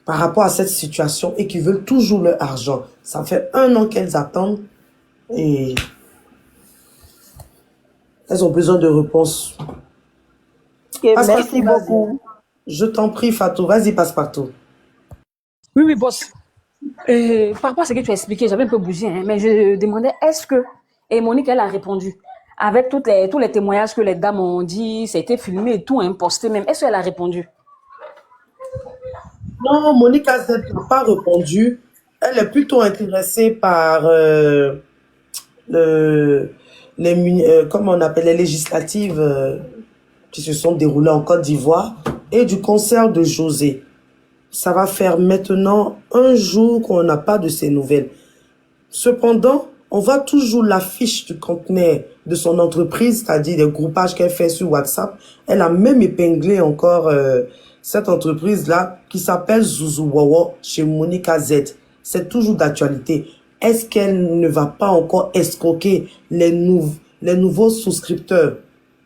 par rapport à cette situation et qui veulent toujours leur argent. Ça fait 1 an qu'elles attendent et elles ont besoin de réponses. Okay, merci beaucoup. Je t'en prie, Fatou. Vas-y, Passepartout. Oui, boss. Par rapport à ce que tu as expliqué, j'avais un peu bougé, mais je demandais, est-ce que... Et Monique, elle a répondu. Avec tous les témoignages que les dames ont dit, ça a été filmé et tout, posté même. Est-ce qu'elle a répondu? Non, Monique n'a pas répondu. Elle est plutôt intéressée par comment on appelle, les législatives qui se sont déroulées en Côte d'Ivoire et du concert de José. Ça va faire maintenant 1 jour qu'on n'a pas de ces nouvelles. Cependant, on voit toujours l'affiche du conteneur de son entreprise, c'est-à-dire des groupages qu'elle fait sur WhatsApp. Elle a même épinglé encore cette entreprise-là qui s'appelle Zuzuwawa chez Monica Z. C'est toujours d'actualité. Est-ce qu'elle ne va pas encore escroquer les les nouveaux souscripteurs,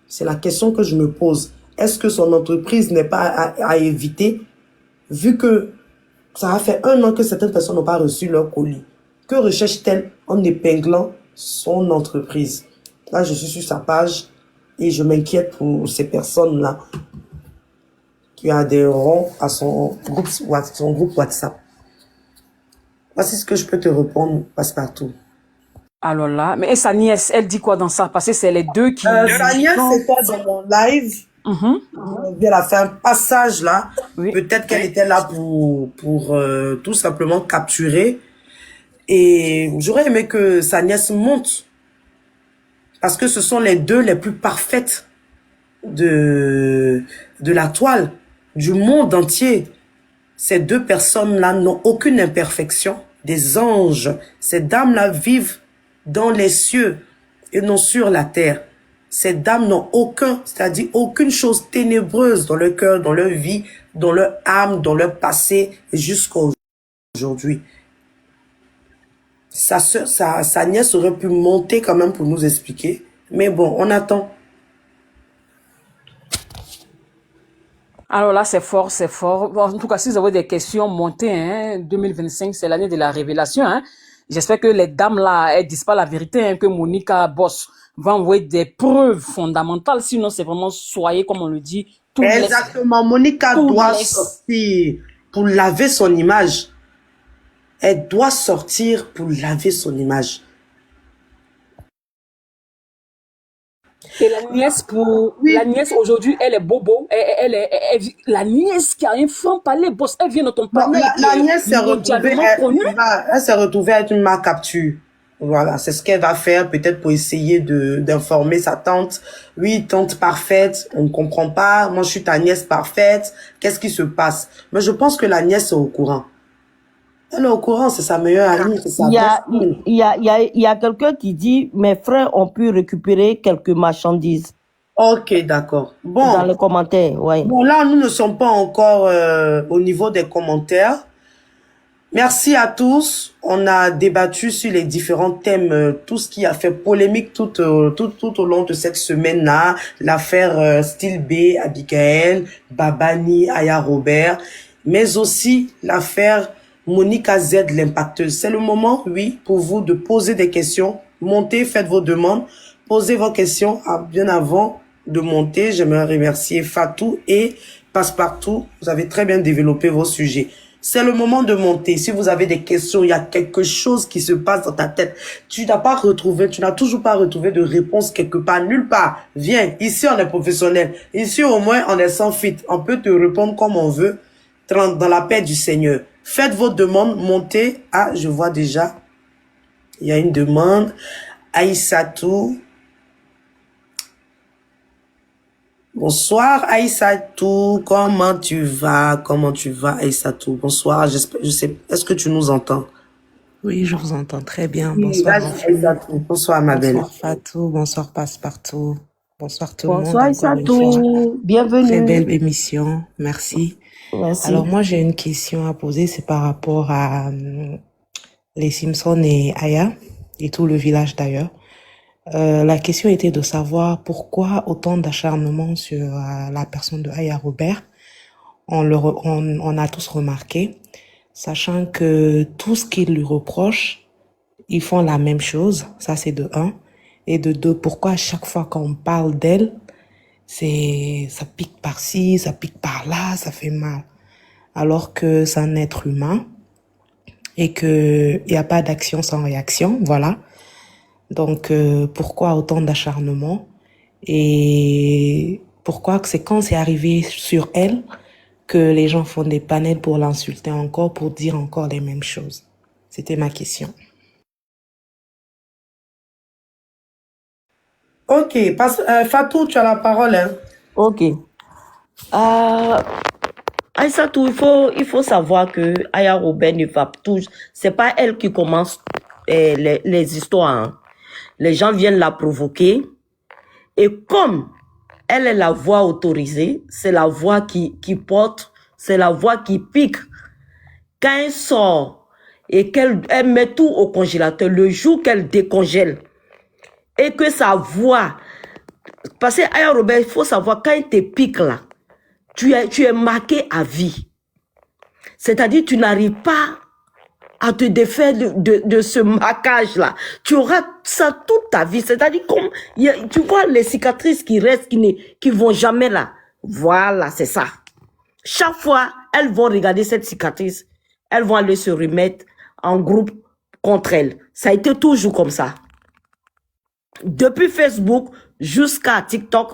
c'est la question que je me pose. Est-ce que son entreprise n'est pas à éviter, vu que ça a fait 1 an que certaines personnes n'ont pas reçu leur colis? Que recherche-t-elle en épinglant son entreprise? Là, je suis sur sa page et je m'inquiète pour ces personnes-là qui adhéreront à son groupe WhatsApp. Voici ce que je peux te répondre, Passepartout. Alors là, mais et sa nièce, elle dit quoi dans ça? Parce que c'est les deux qui... Sa nièce, c'était dans mon live. Elle a fait un passage là. Oui. Peut-être qu'elle était là pour tout simplement capturer. Et j'aurais aimé que sa nièce monte. Parce que ce sont les deux les plus parfaites de la toile, du monde entier. Ces deux personnes-là n'ont aucune imperfection. Des anges. Ces dames-là vivent dans les cieux et non sur la terre. Ces dames n'ont c'est-à-dire aucune chose ténébreuse dans leur cœur, dans leur vie, dans leur âme, dans leur passé jusqu'à aujourd'hui. Sa nièce aurait pu monter quand même pour nous expliquer. Mais bon, on attend. Alors là, c'est fort, c'est fort. Bon, en tout cas, si vous avez des questions, montez. Hein. 2025, c'est l'année de la révélation. Hein. J'espère que les dames là, elles disent pas la vérité, hein, que Monica Boss va envoyer des preuves fondamentales. Sinon, c'est vraiment soyez, comme on le dit, tout exactement. Monica doit sortir pour laver son image. Elle doit sortir pour laver son image. Et la nièce la nièce aujourd'hui, elle est bobo. La nièce qui a un franc-parler, boss, elle vient dans ton panel. La nièce s'est retrouvée, elle s'est retrouvée à être une marque capture. Voilà, c'est ce qu'elle va faire peut-être pour essayer d'informer sa tante. Oui, tante parfaite, on ne comprend pas. Moi, je suis ta nièce parfaite. Qu'est-ce qui se passe? Mais je pense que la nièce est au courant. Elle est au courant, c'est sa meilleure amie. Il y a quelqu'un qui dit, mes frères ont pu récupérer quelques marchandises. Ok, d'accord. Bon. Dans les commentaires, ouais. Bon, là, nous ne sommes pas encore au niveau des commentaires. Merci à tous. On a débattu sur les différents thèmes, tout ce qui a fait polémique tout au long de cette semaine-là. L'affaire Style B, Abigail, Babani, Aya Robert, mais aussi l'affaire Monica Z, l'impacteuse. C'est le moment, oui, pour vous de poser des questions. Montez, faites vos demandes. Posez vos questions bien avant de monter. J'aimerais remercier Fatou et Passepartout. Vous avez très bien développé vos sujets. C'est le moment de monter. Si vous avez des questions, il y a quelque chose qui se passe dans ta tête. Tu n'as toujours pas retrouvé de réponse quelque part, nulle part. Viens, ici on est professionnel. Ici au moins on est sans fuite. On peut te répondre comme on veut, dans la paix du Seigneur. Faites vos demandes, montez. Ah, je vois déjà. Il y a une demande. Aïssatou. Bonsoir Aïssatou, comment tu vas? Comment tu vas Aïssatou? Bonsoir, je sais, est-ce que tu nous entends? Oui, je vous entends très bien. Oui, Bonsoir. Aïssatou. Bonsoir ma belle. Bonsoir Fatou, bonsoir Passepartout. Bonsoir tout le monde. Bonsoir Aïssatou, bienvenue. Très belle émission, merci. Merci. Alors moi j'ai une question à poser, c'est par rapport à les Simpson et Aya, et tout le village d'ailleurs. La question était de savoir pourquoi autant d'acharnement sur la personne de Aya Robert. On a tous remarqué, sachant que tout ce qu'ils lui reprochent, ils font la même chose. Ça, c'est de 1. Et de 2, pourquoi à chaque fois qu'on parle d'elle, ça pique par-ci, ça pique par-là, ça fait mal. Alors que c'est un être humain et que il n'y a pas d'action sans réaction, voilà. Donc, pourquoi autant d'acharnement? Et pourquoi c'est quand c'est arrivé sur elle que les gens font des panels pour l'insulter encore, pour dire encore les mêmes choses? C'était ma question. Ok, Fatou, tu as la parole. Hein? Ok. Aïssatou, il faut savoir que Aya Robert ne va toujours... C'est pas elle qui commence les histoires. Hein. Les gens viennent la provoquer. Et comme elle est la voix autorisée, c'est la voix qui porte, c'est la voix qui pique. Quand elle sort et qu'elle met tout au congélateur, le jour qu'elle décongèle, et que sa voix... Parce que Aya Robert, il faut savoir, quand il te pique là, tu es marqué à vie. C'est-à-dire, tu n'arrives pas à te défaire de ce marquage-là. Tu auras ça toute ta vie. C'est-à-dire, comme tu vois les cicatrices qui restent, qui vont jamais là. Voilà, c'est ça. Chaque fois, elles vont regarder cette cicatrice. Elles vont aller se remettre en groupe contre elle. Ça a été toujours comme ça. Depuis Facebook jusqu'à TikTok,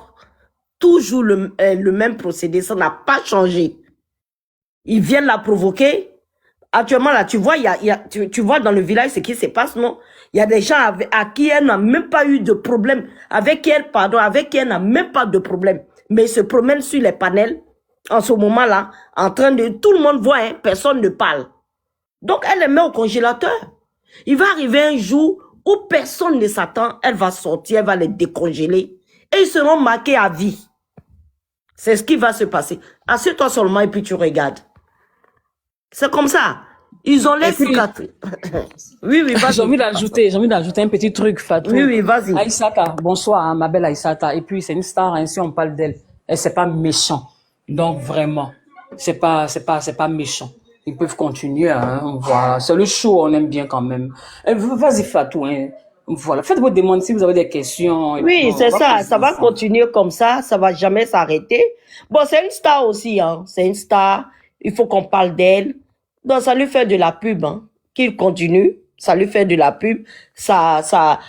toujours le même procédé. Ça n'a pas changé. Ils viennent la provoquer. Actuellement, là, tu vois, tu vois dans le village ce qui se passe, non? Il y a des gens à qui elle n'a même pas eu de problème, avec qui elle n'a même pas de problème. Mais ils se promènent sur les panels, en ce moment-là, en train de... Tout le monde voit, hein, personne ne parle. Donc, elle les met au congélateur. Il va arriver un jour où personne ne s'attend, elle va sortir, elle va les décongeler. Et ils seront marqués à vie. C'est ce qui va se passer. Assieds-toi seulement et puis tu regardes. C'est comme ça. Ils ont les cicatrices. Oui, vas-y. J'ai envie d'ajouter un petit truc, Fatou. Oui, vas-y. Aïssata, bonsoir, hein, ma belle Aïssata. Et puis, c'est une star, hein, si on parle d'elle. Et c'est pas méchant. Donc, vraiment, c'est pas méchant. Ils peuvent continuer, hein, voilà. C'est le show, on aime bien quand même. Vas-y, Fatou, hein. Voilà. Faites vos demandes si vous avez des questions. Oui, c'est ça. Ça va continuer comme ça. Ça va jamais s'arrêter. Bon, c'est une star aussi, hein. C'est une star. Il faut qu'on parle d'elle. Donc, ça lui fait de la pub, hein. Qu'il continue. Ça lui fait de la pub. Ça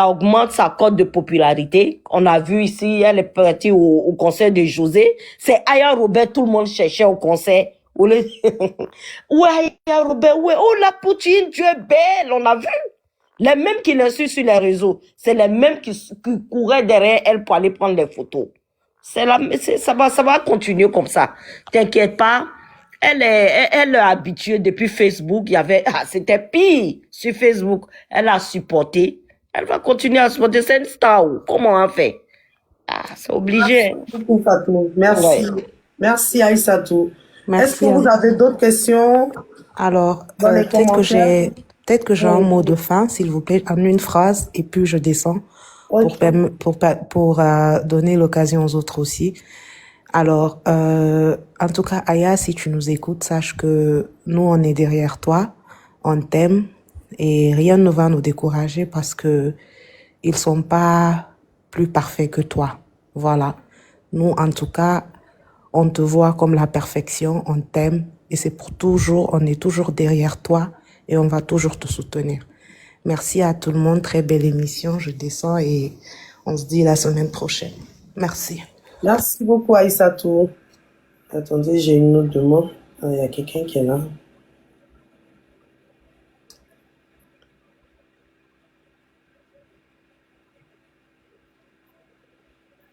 augmente sa cote de popularité. On a vu ici, elle est partie au concert de José. C'est Aya Robert, tout le monde cherchait au concert. Ouais, Aya Robert, ouais. Oh, la Poutine, tu es belle. On a vu. Les mêmes qui l'insultent sur les réseaux, c'est les mêmes qui couraient derrière elle pour aller prendre des photos. Ça va continuer comme ça. T'inquiète pas. Elle est habituée depuis Facebook. C'était pire sur Facebook. Elle a supporté. Elle va continuer à supporter. C'est une star. Comment on fait? C'est obligé. Merci beaucoup, Fatou. Merci. Ouais. Merci, Aïssatou. Merci. Est-ce que vous avez d'autres questions? Alors, dans les commentaires? peut-être que j'ai un mot de fin, s'il vous plaît, en une phrase, et puis je descends pour donner l'occasion aux autres aussi. Alors, en tout cas, Aya, si tu nous écoutes, sache que nous, on est derrière toi, on t'aime, et rien ne va nous décourager parce que ils sont pas plus parfaits que toi. Voilà. Nous, en tout cas, on te voit comme la perfection, on t'aime, et c'est pour toujours, on est toujours derrière toi, et on va toujours te soutenir. Merci à tout le monde, très belle émission, je descends et on se dit la semaine prochaine. Merci. Merci beaucoup, Aïssatou. Attendez, j'ai une autre demande. Il y a quelqu'un qui est là.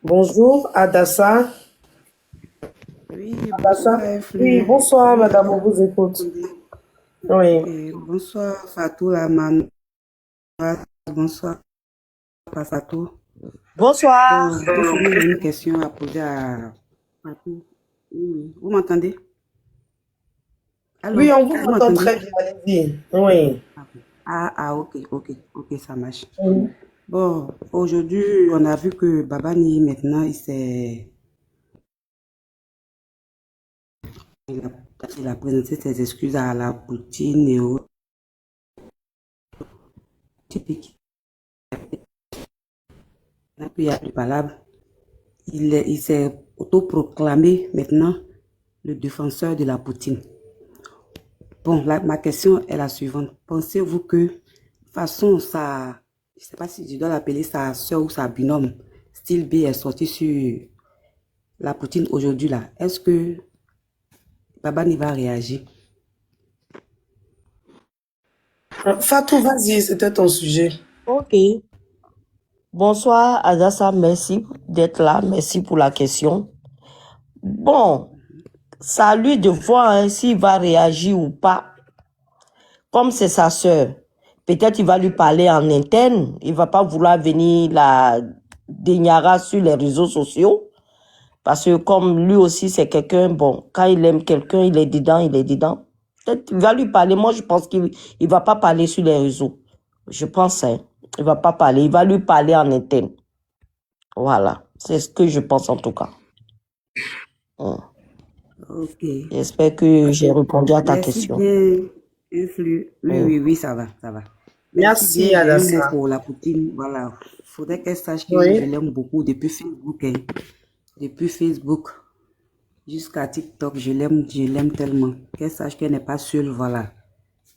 Bonjour, Adassa. Oui, Adassa. bonsoir, Oui, bonsoir, madame, on vous écoute. Oui. Et bonsoir, Fatou, la maman. Bonsoir, Fatou. Bonsoir. J'ai une question à poser à Fatou. Oui, vous m'entendez? Oui, on vous entend très bien, allez-y. Oui. Ok, ça marche. Bon, aujourd'hui, on a vu que Babani, maintenant, il a présenté ses excuses à la Poutine et au typique. Il n'y a plus palable. Il s'est autoproclamé maintenant le défenseur de la Poutine. Bon, ma question est la suivante. Pensez-vous que, de toute façon, ça, je ne sais pas si je dois l'appeler sa soeur ou sa binôme, Style B est sorti sur la Poutine aujourd'hui là. Est-ce que Babani va réagir? Fatou, vas-y, c'était ton sujet. Ok. Bonsoir, Adassa, merci d'être là. Merci pour la question. Bon, c'est à lui de voir hein, s'il va réagir ou pas. Comme c'est sa sœur, peut-être il va lui parler en interne. Il va pas vouloir venir la déniara sur les réseaux sociaux. Parce que comme lui aussi, c'est quelqu'un, bon, quand il aime quelqu'un, il est dedans. Peut-être il va lui parler. Moi, je pense qu'il va pas parler sur les réseaux. Je pense, hein. Il va pas parler, il va lui parler en interne. Voilà, c'est ce que je pense en tout cas. Ok. J'espère que j'ai répondu à ta Merci question. bien, Influx. Oui, ça va, ça va. Merci, Bien, j'ai un mot Adassa. pour la poutine. Voilà. Faudrait qu'elle sache que Oui. je l'aime beaucoup depuis Facebook. Hein. Depuis Facebook jusqu'à TikTok, je l'aime tellement. Qu'elle sache qu'elle n'est pas seule, voilà.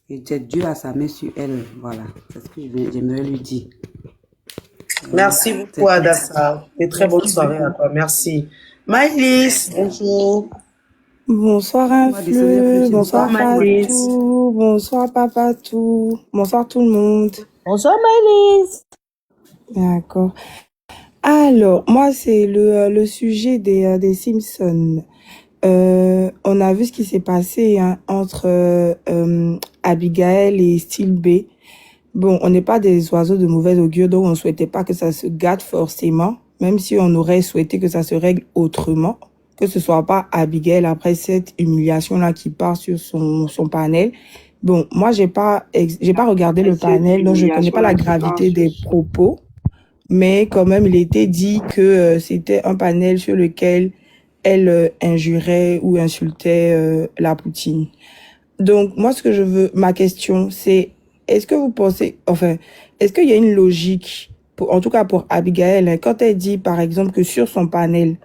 Et Dieu a sa main sur elle, voilà. C'est ce que j'aimerais lui dire. Merci beaucoup, Adassa. Et très bonne Merci soirée à beaucoup. toi. Merci. Maïlis, bonjour. Bonsoir Influx, bonsoir Maïlis. Fatou, bonsoir Papatou, bonsoir tout le monde. Bonsoir Maëlys. D'accord. Alors, moi, c'est le sujet des Simpsons. On a vu ce qui s'est passé hein, entre Abigail et Steel B. Bon, on n'est pas des oiseaux de mauvais augure, donc on ne souhaitait pas que ça se gâte forcément, même si on aurait souhaité que ça se règle autrement, que ce soit pas Abigail après cette humiliation-là qui part sur son panel. Bon, moi, j'ai pas regardé le panel, donc je connais pas la gravité des propos, mais quand même, il était dit que c'était un panel sur lequel elle injurait ou insultait la Poutine. Donc, moi, ce que je veux, ma question, c'est, est-ce que vous pensez, enfin, est-ce qu'il y a une logique, en tout cas pour Abigail, hein, quand elle dit, par exemple, que sur son panel,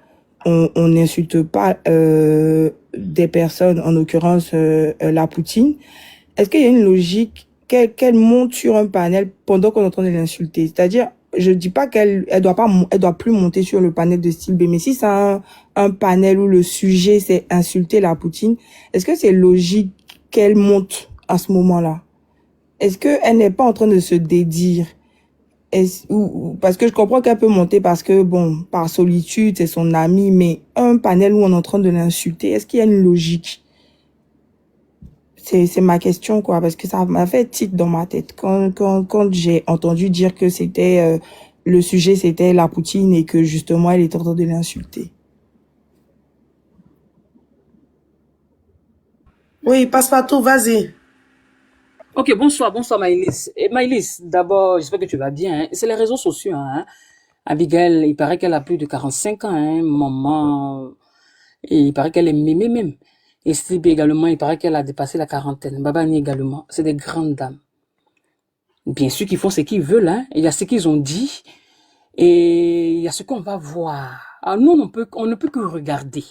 on n'insulte pas des personnes, en l'occurrence la Poutine, est-ce qu'il y a une logique qu'elle monte sur un panel pendant qu'on est en train de l'insulter? C'est-à-dire, je dis pas elle doit plus monter sur le panel de Style B, mais si c'est un panel où le sujet c'est insulter la Poutine, est-ce que c'est logique qu'elle monte à ce moment-là? Est-ce qu'elle n'est pas en train de se dédire? Parce que je comprends qu'elle peut monter parce que, bon, par solitude, c'est son ami, mais un panel où on est en train de l'insulter, est-ce qu'il y a une logique? C'est ma question, quoi, parce que ça m'a fait tilt dans ma tête quand j'ai entendu dire que c'était le sujet, c'était la Poutine et que justement, elle était en train de l'insulter. Oui, passe partout, vas-y. Ok, bonsoir Maïlis. Et Maïlis, d'abord, j'espère que tu vas bien. Hein. C'est les réseaux sociaux. Hein. Abigail, il paraît qu'elle a plus de 45 ans, hein, maman. Et il paraît qu'elle est mémé même. Et Steve également, il paraît qu'elle a dépassé la quarantaine. Babani également. C'est des grandes dames. Bien sûr qu'ils font ce qu'ils veulent. Hein. Il y a ce qu'ils ont dit. Et il y a ce qu'on va voir. Alors nous, on ne peut que regarder.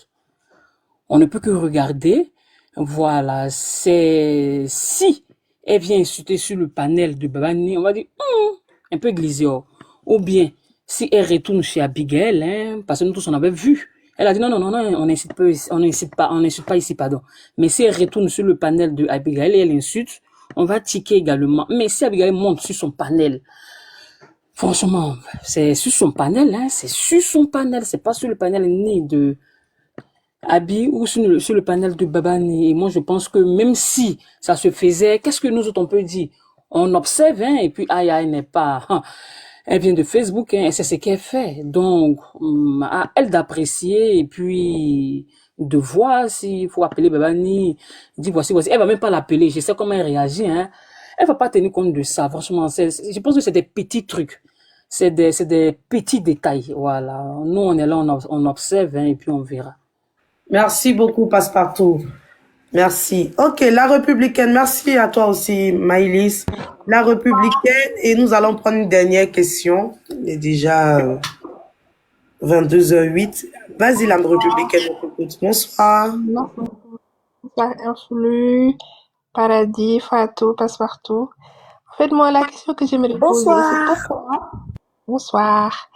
On ne peut que regarder. Voilà. C'est si elle vient insulter sur le panel de Babani, on va dire, un peu glisé. Ou bien, si elle retourne chez Abigail, hein, parce que nous tous on avait vu, elle a dit non, on n'incite pas ici, pardon. Mais si elle retourne sur le panel de Abigail et elle insulte, on va tiquer également. Mais si Abigail monte sur son panel, franchement, c'est sur son panel, hein, c'est sur son panel, c'est pas sur le panel ni de Abi ou sur le panel de Babani. Et moi, je pense que même si ça se faisait, qu'est-ce que nous autres on peut dire? On observe, hein, et puis elle n'est pas... Elle vient de Facebook, hein, et c'est ce qu'elle fait. Donc, à elle d'apprécier et puis de voir s'il faut appeler Babani, dire voici. Elle va même pas l'appeler, je sais comment elle réagit. Hein. Elle va pas tenir compte de ça, franchement. Je pense que c'est des petits trucs. C'est des petits détails, voilà. Nous, on est là, on observe, hein, et puis on verra. Merci beaucoup, Passepartout. Merci. Ok, la républicaine, merci à toi aussi, Maïlis. La républicaine, et nous allons prendre une dernière question. Il est déjà 22h08. Vas-y, la républicaine, on t'écoute. Bonsoir. Bonsoir, Influx, Paradis, Fatou, Passepartout. En fait, moi, la question que j'aimerais poser, c'est pourquoi... Bonsoir,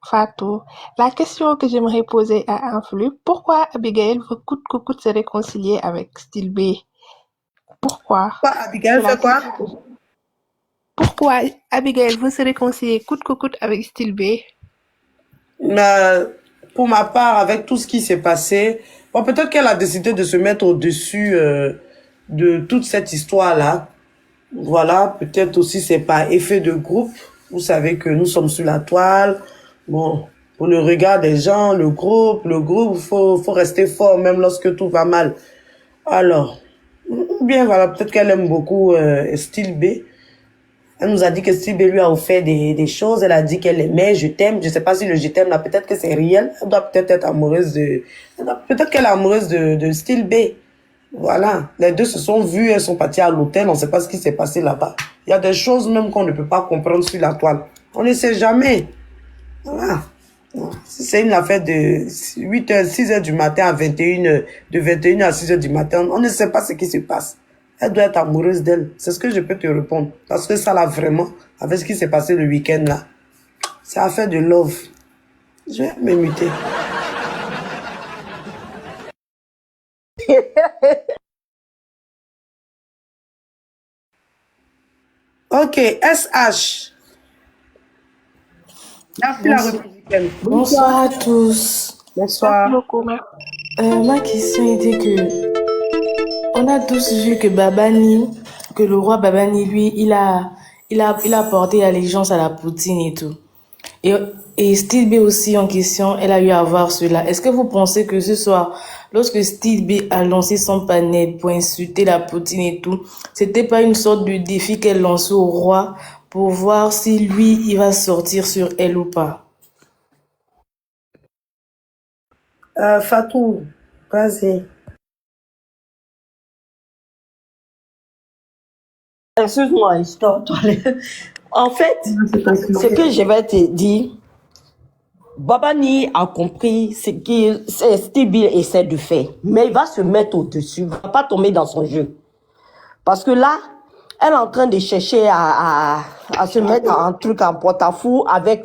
Fatou. La question que j'aimerais poser à Influx, pourquoi Abigail veut coûte que coûte se réconcilier avec Style B? Pourquoi? Abigail fait quoi? Pourquoi Abigail veut se réconcilier coûte que coûte avec Style B? Pour ma part, avec tout ce qui s'est passé, bon, peut-être qu'elle a décidé de se mettre au-dessus de toute cette histoire-là. Voilà, peut-être aussi c'est par effet de groupe. Vous savez que nous sommes sur la toile. Bon, pour le regard des gens, le groupe, faut rester fort même lorsque tout va mal. Alors, bien voilà, peut-être qu'elle aime beaucoup Style B. Elle nous a dit que Steve lui a offert des choses. Elle a dit qu'elle aimait, je t'aime. Je sais pas si le je t'aime là, peut-être que c'est réel. Elle doit peut-être être amoureuse peut-être qu'elle est amoureuse de Steve B. Voilà. Les deux se sont vus, elles sont parties à l'hôtel. On ne sait pas ce qui s'est passé là-bas. Il y a des choses même qu'on ne peut pas comprendre sur la toile. On ne sait jamais. Voilà. Si c'est une affaire de 8h, 6h du matin à 21h, de 21h à 6h du matin, on ne sait pas ce qui se passe. Elle doit être amoureuse d'elle. C'est ce que je peux te répondre. Parce que ça là vraiment, avec ce qui s'est passé le week-end là, c'est affaire de love. Je vais me muter. Ok, SH. Merci la républicaine. Bonsoir à tous. Bonsoir. Merci beaucoup, merci. Ma question était que on a tous vu que que le roi Babani, lui, il a porté allégeance à la Poutine et tout. Et Steve B aussi en question, elle a eu à voir cela. Est-ce que vous pensez que ce soir, lorsque Steve B a lancé son panel pour insulter la Poutine et tout, c'était pas une sorte de défi qu'elle lançait au roi pour voir si lui, il va sortir sur elle ou pas? Fatou, vas-y. Excuse-moi, histoire. En fait, ce que je vais te dire, Babani a compris ce que Steve essaie de faire, mais il va se mettre au-dessus, il ne va pas tomber dans son jeu. Parce que là, elle est en train de chercher à se mettre en truc en porte-à-faux avec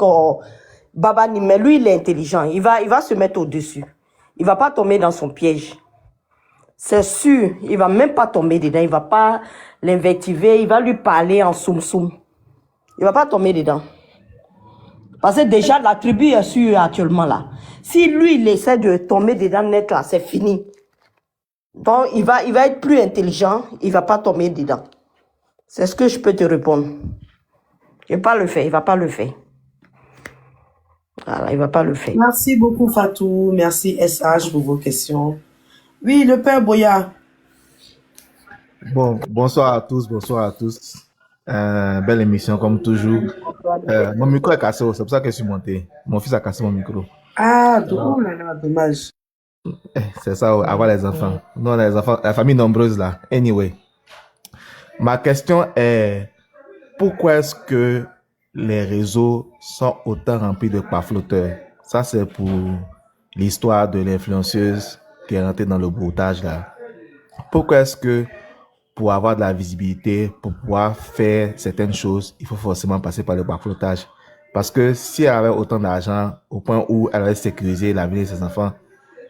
Babani, mais lui, il est intelligent, il va se mettre au-dessus. Il ne va pas tomber dans son piège. C'est sûr, il ne va même pas tomber dedans, il ne va pas l'invectiver, il va lui parler en soum-soum. Il ne va pas tomber dedans. Parce que déjà, la tribu est sûre actuellement là. Si lui, il essaie de tomber dedans net là, c'est fini. Donc, il va être plus intelligent, il ne va pas tomber dedans. C'est ce que je peux te répondre. Il ne va pas le faire, il ne va pas le faire. Voilà, il ne va pas le faire. Merci beaucoup Fatou, merci SH pour vos questions. Oui, le père Boya. Bon, bonsoir à tous, bonsoir à tous. Belle émission comme toujours. Mon micro est cassé, c'est pour ça que je suis monté. Mon fils a cassé mon micro. Ah, dommage. C'est ça, avoir les enfants. Non, les enfants, la famille nombreuse là. Anyway. Ma question est, pourquoi est-ce que les réseaux sont autant remplis de pafloteurs? Ça, c'est pour l'histoire de l'influenceuse qui est rentrée dans le broutage là. Pourquoi est-ce que pour avoir de la visibilité, pour pouvoir faire certaines choses, il faut forcément passer par le baflotage? Parce que si elle avait autant d'argent au point où elle avait sécurisé la vie de ses enfants,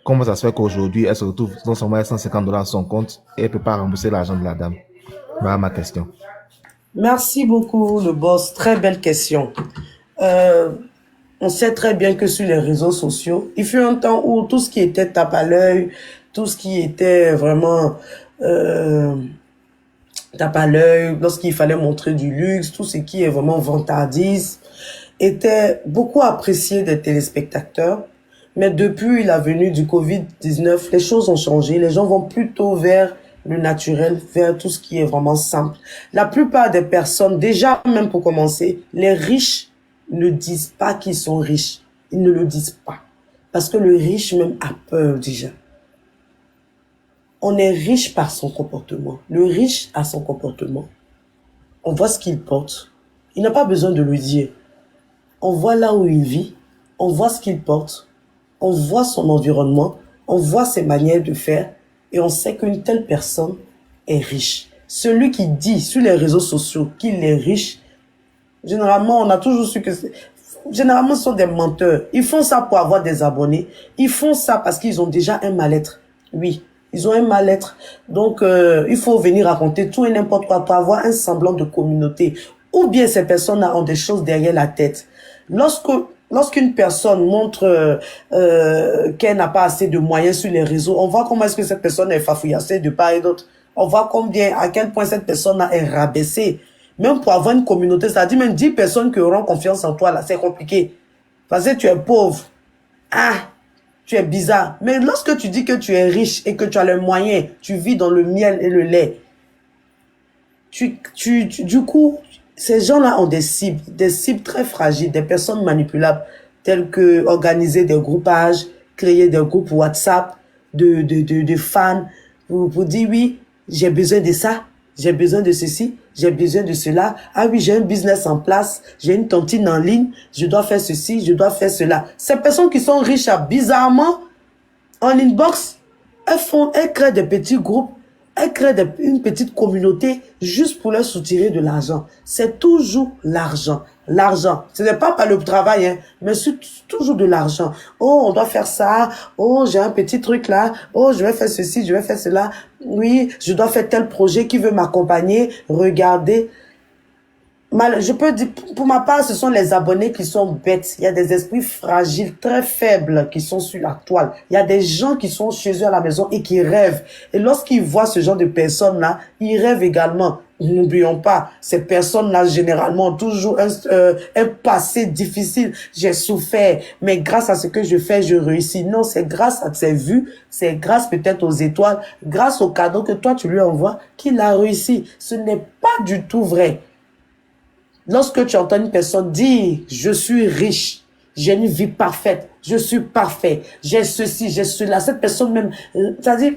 comment ça se fait qu'aujourd'hui elle se retrouve non seulement avec $150 sur son compte et elle peut pas rembourser l'argent de la dame? Voilà ma question. Merci beaucoup, le boss. Très belle question. On sait très bien que sur les réseaux sociaux, il fut un temps où tout ce qui était tape à l'œil, tout ce qui était vraiment tape à l'œil, lorsqu'il fallait montrer du luxe, tout ce qui est vraiment vantardise, était beaucoup apprécié des téléspectateurs. Mais depuis la venue du Covid-19, les choses ont changé. Les gens vont plutôt vers le naturel, vers tout ce qui est vraiment simple. La plupart des personnes, déjà même pour commencer, les riches ne disent pas qu'ils sont riches. Ils ne le disent pas. Parce que le riche même a peur déjà. On est riche par son comportement. Le riche a son comportement. On voit ce qu'il porte. Il n'a pas besoin de le dire. On voit là où il vit. On voit ce qu'il porte. On voit son environnement. On voit ses manières de faire. Et on sait qu'une telle personne est riche. Celui qui dit sur les réseaux sociaux qu'il est riche, généralement, on a toujours su que généralement, ce sont des menteurs. Ils font ça pour avoir des abonnés. Ils font ça parce qu'ils ont déjà un mal-être. Oui, ils ont un mal-être. Donc, il faut venir raconter tout et n'importe quoi pour avoir un semblant de communauté. Ou bien ces personnes-là ont des choses derrière la tête. Lorsqu'une personne montre qu'elle n'a pas assez de moyens sur les réseaux, on voit comment est-ce que cette personne est fafouillassée de part et d'autre. On voit à quel point cette personne-là est rabaissée. Même pour avoir une communauté, ça dit même 10 personnes qui auront confiance en toi, là, c'est compliqué. Parce que tu es pauvre. Ah, tu es bizarre. Mais lorsque tu dis que tu es riche et que tu as les moyens, tu vis dans le miel et le lait, du coup, Ces gens-là ont des cibles très fragiles, des personnes manipulables, telles que organiser des groupages, créer des groupes WhatsApp de fans pour dire oui, j'ai besoin de ça, j'ai besoin de ceci, j'ai besoin de cela. Ah oui, j'ai un business en place, j'ai une tontine en ligne, je dois faire ceci, je dois faire cela. Ces personnes qui sont riches, bizarrement, en inbox, elles créent des petits groupes, elles créent une petite communauté juste pour leur soutirer de l'argent. C'est toujours l'argent. L'argent. Ce n'est pas par le travail, hein, mais c'est toujours de l'argent. Oh, on doit faire ça. Oh, j'ai un petit truc là. Oh, je vais faire ceci, je vais faire cela. Oui, je dois faire tel projet qui veut m'accompagner. Regardez. Je peux dire, pour ma part, ce sont les abonnés qui sont bêtes. Il y a des esprits fragiles, très faibles, qui sont sur la toile. Il y a des gens qui sont chez eux à la maison et qui rêvent. Et lorsqu'ils voient ce genre de personnes-là, ils rêvent également. N'oublions pas, ces personnes-là, généralement, ont toujours un passé difficile. J'ai souffert, mais grâce à ce que je fais, je réussis. Non, c'est grâce à ses vues, c'est grâce peut-être aux étoiles, grâce aux cadeaux que toi, tu lui envoies, qu'il a réussi. Ce n'est pas du tout vrai. Lorsque tu entends une personne dire « Je suis riche, j'ai une vie parfaite, je suis parfait, j'ai ceci, j'ai cela », cette personne même, c'est-à-dire,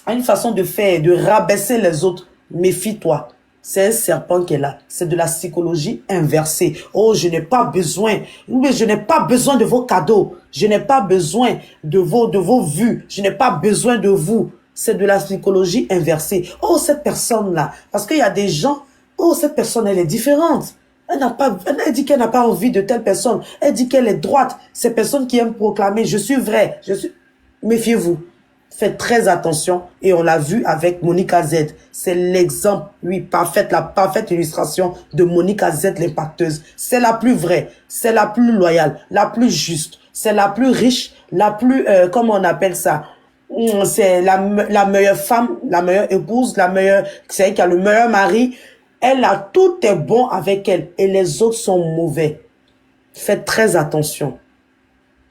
a une façon de faire, de rabaisser les autres. Méfie-toi. C'est un serpent qui est là. C'est de la psychologie inversée. Oh, je n'ai pas besoin. Mais je n'ai pas besoin de vos cadeaux. Je n'ai pas besoin de vos vues. Je n'ai pas besoin de vous. C'est de la psychologie inversée. Oh, cette personne-là. Parce qu'il y a des gens, oh, cette personne, elle est différente. Elle dit qu'elle n'a pas envie de telle personne. Elle dit qu'elle est droite. Ces personnes qui aiment proclamer, je suis vrai. Méfiez-vous. Faites très attention. Et on l'a vu avec Monica Z. C'est l'exemple, oui, la parfaite illustration de Monica Z, l'impacteuse. C'est la plus vraie. C'est la plus loyale. La plus juste. C'est la plus riche. La plus, comment on appelle ça? C'est la meilleure femme, la meilleure épouse, c'est elle qui a le meilleur mari. Tout est bon avec elle et les autres sont mauvais. Faites très attention.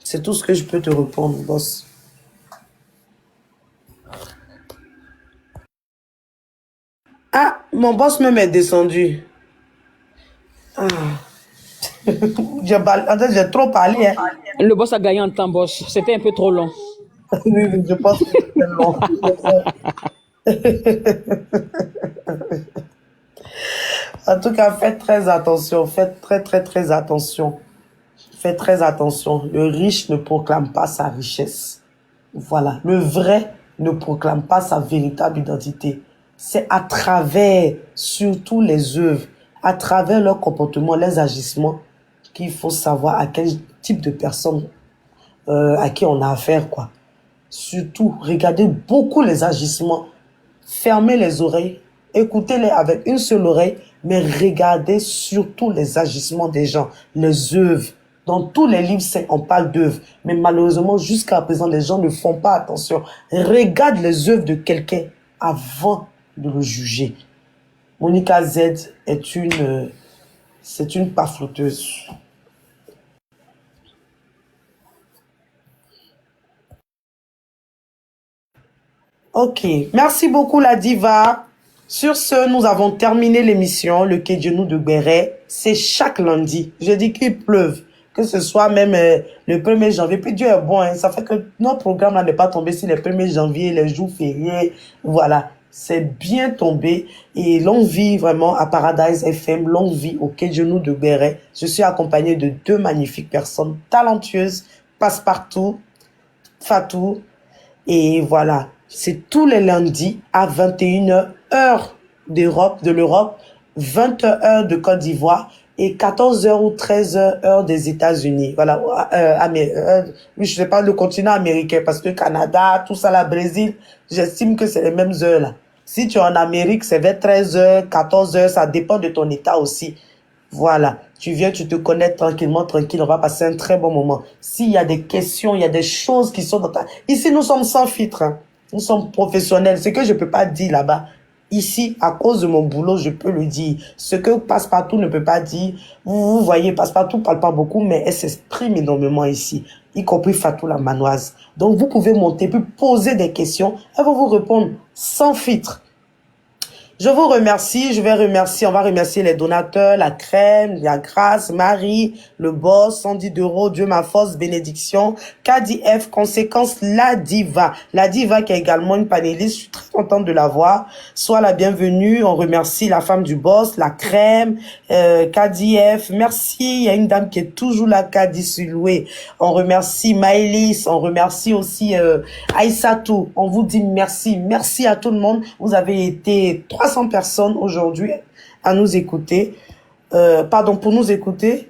C'est tout ce que je peux te répondre, boss. Ah, mon boss même est descendu. Ah. J'ai trop parlé. Hein. Le boss a gagné en temps, boss. C'était un peu trop long. Oui, je pense que c'était long. En tout cas, faites très attention. Faites très attention. Faites très attention. Le riche ne proclame pas sa richesse. Voilà. Le vrai ne proclame pas sa véritable identité. C'est à travers, surtout les œuvres, à travers leur comportement, les agissements, qu'il faut savoir à quel type de personne à qui on a affaire, quoi. Surtout, regardez beaucoup les agissements. Fermez les oreilles. Écoutez-les avec une seule oreille, mais regardez surtout les agissements des gens, les œuvres. Dans tous les livres, on parle d'œuvres. Mais malheureusement, jusqu'à présent, les gens ne font pas attention. Regarde les œuvres de quelqu'un avant de le juger. Monica Z c'est une pafloteuse. Ok, merci beaucoup la diva. Sur ce, nous avons terminé l'émission, le Kedjenou de Béret. C'est chaque lundi. Je dis qu'il pleuve, que ce soit même le 1er janvier. Puis Dieu est bon, hein. Ça fait que notre programme là n'est pas tombé sur le 1er janvier, les jours fériés. Voilà, c'est bien tombé. Et longue vie vraiment à Paradise FM, longue vie au Kedjenou de Béret. Je suis accompagné de 2 magnifiques personnes talentueuses, Passepartout, Fatou. Et voilà, c'est tous les lundis à 21h, heure de l'Europe, 20h de Côte d'Ivoire et 14h ou 13h, heure des États-Unis. Voilà, je sais pas le continent américain parce que Canada, tout ça, la Brésil, j'estime que c'est les mêmes heures là. Si tu es en Amérique, c'est vers 13h, 14h, ça dépend de ton état aussi. Voilà, tu viens, tu te connectes tranquillement, tranquille, on va passer un très bon moment. S'il y a des questions, il y a des choses qui sont dans ta... Ici, nous sommes sans filtre, hein. Nous sommes professionnels. Ce que je peux pas dire là-bas, ici, à cause de mon boulot, je peux le dire. Ce que Passepartout ne peut pas dire, vous voyez, Passepartout parle pas beaucoup, mais elle s'exprime énormément ici, y compris Fatou la manoise. Donc, vous pouvez monter, puis poser des questions, elle va vous répondre sans filtre. Je vous remercie. On va remercier les donateurs, la crème, la grâce, Marie, le boss, 110 €, Dieu ma force, bénédiction, KDF, conséquence, la diva. La diva qui est également une panéliste. Je suis très contente de la voir. Sois la bienvenue. On remercie la femme du boss, la crème, KDF. Merci. Il y a une dame qui est toujours là, Kadi Suloué. On remercie Maëlys. On remercie aussi Aïssatou. On vous dit merci. Merci à tout le monde. Vous avez été 300 personnes aujourd'hui à nous écouter. Pour nous écouter.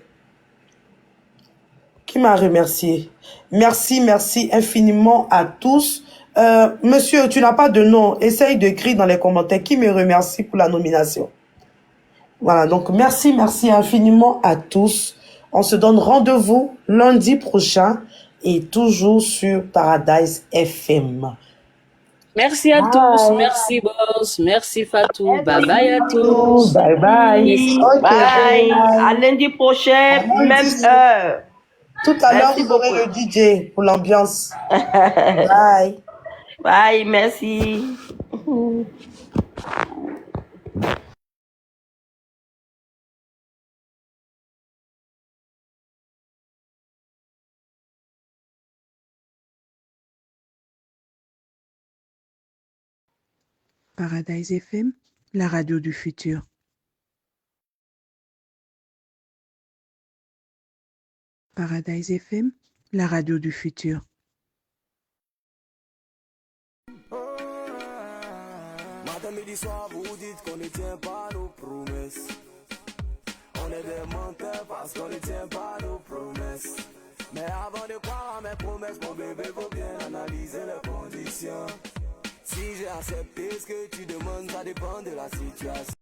Qui m'a remercié? Merci infiniment à tous. Monsieur, tu n'as pas de nom. Essaye d'écrire dans les commentaires qui me remercie pour la nomination. Voilà, donc merci infiniment à tous. On se donne rendez-vous lundi prochain et toujours sur Paradise FM. Merci à tous. Merci, boss. Merci, Fatou. Bye bye à tous. Bye bye. Okay, bye. À lundi prochain, même heure. Tout à l'heure, vous aurez le DJ pour l'ambiance. Bye. Bye, merci. Paradise FM, la radio du futur. Paradise FM, la radio du futur. Matin, midi, soir, vous dites qu'on ne tient pas nos promesses. On est des menteurs parce qu'on ne tient pas nos promesses. Mais avant de croire à mes promesses, mon bébé, faut bien analyser les conditions. Si j'ai accepté ce que tu demandes, ça dépend de la situation.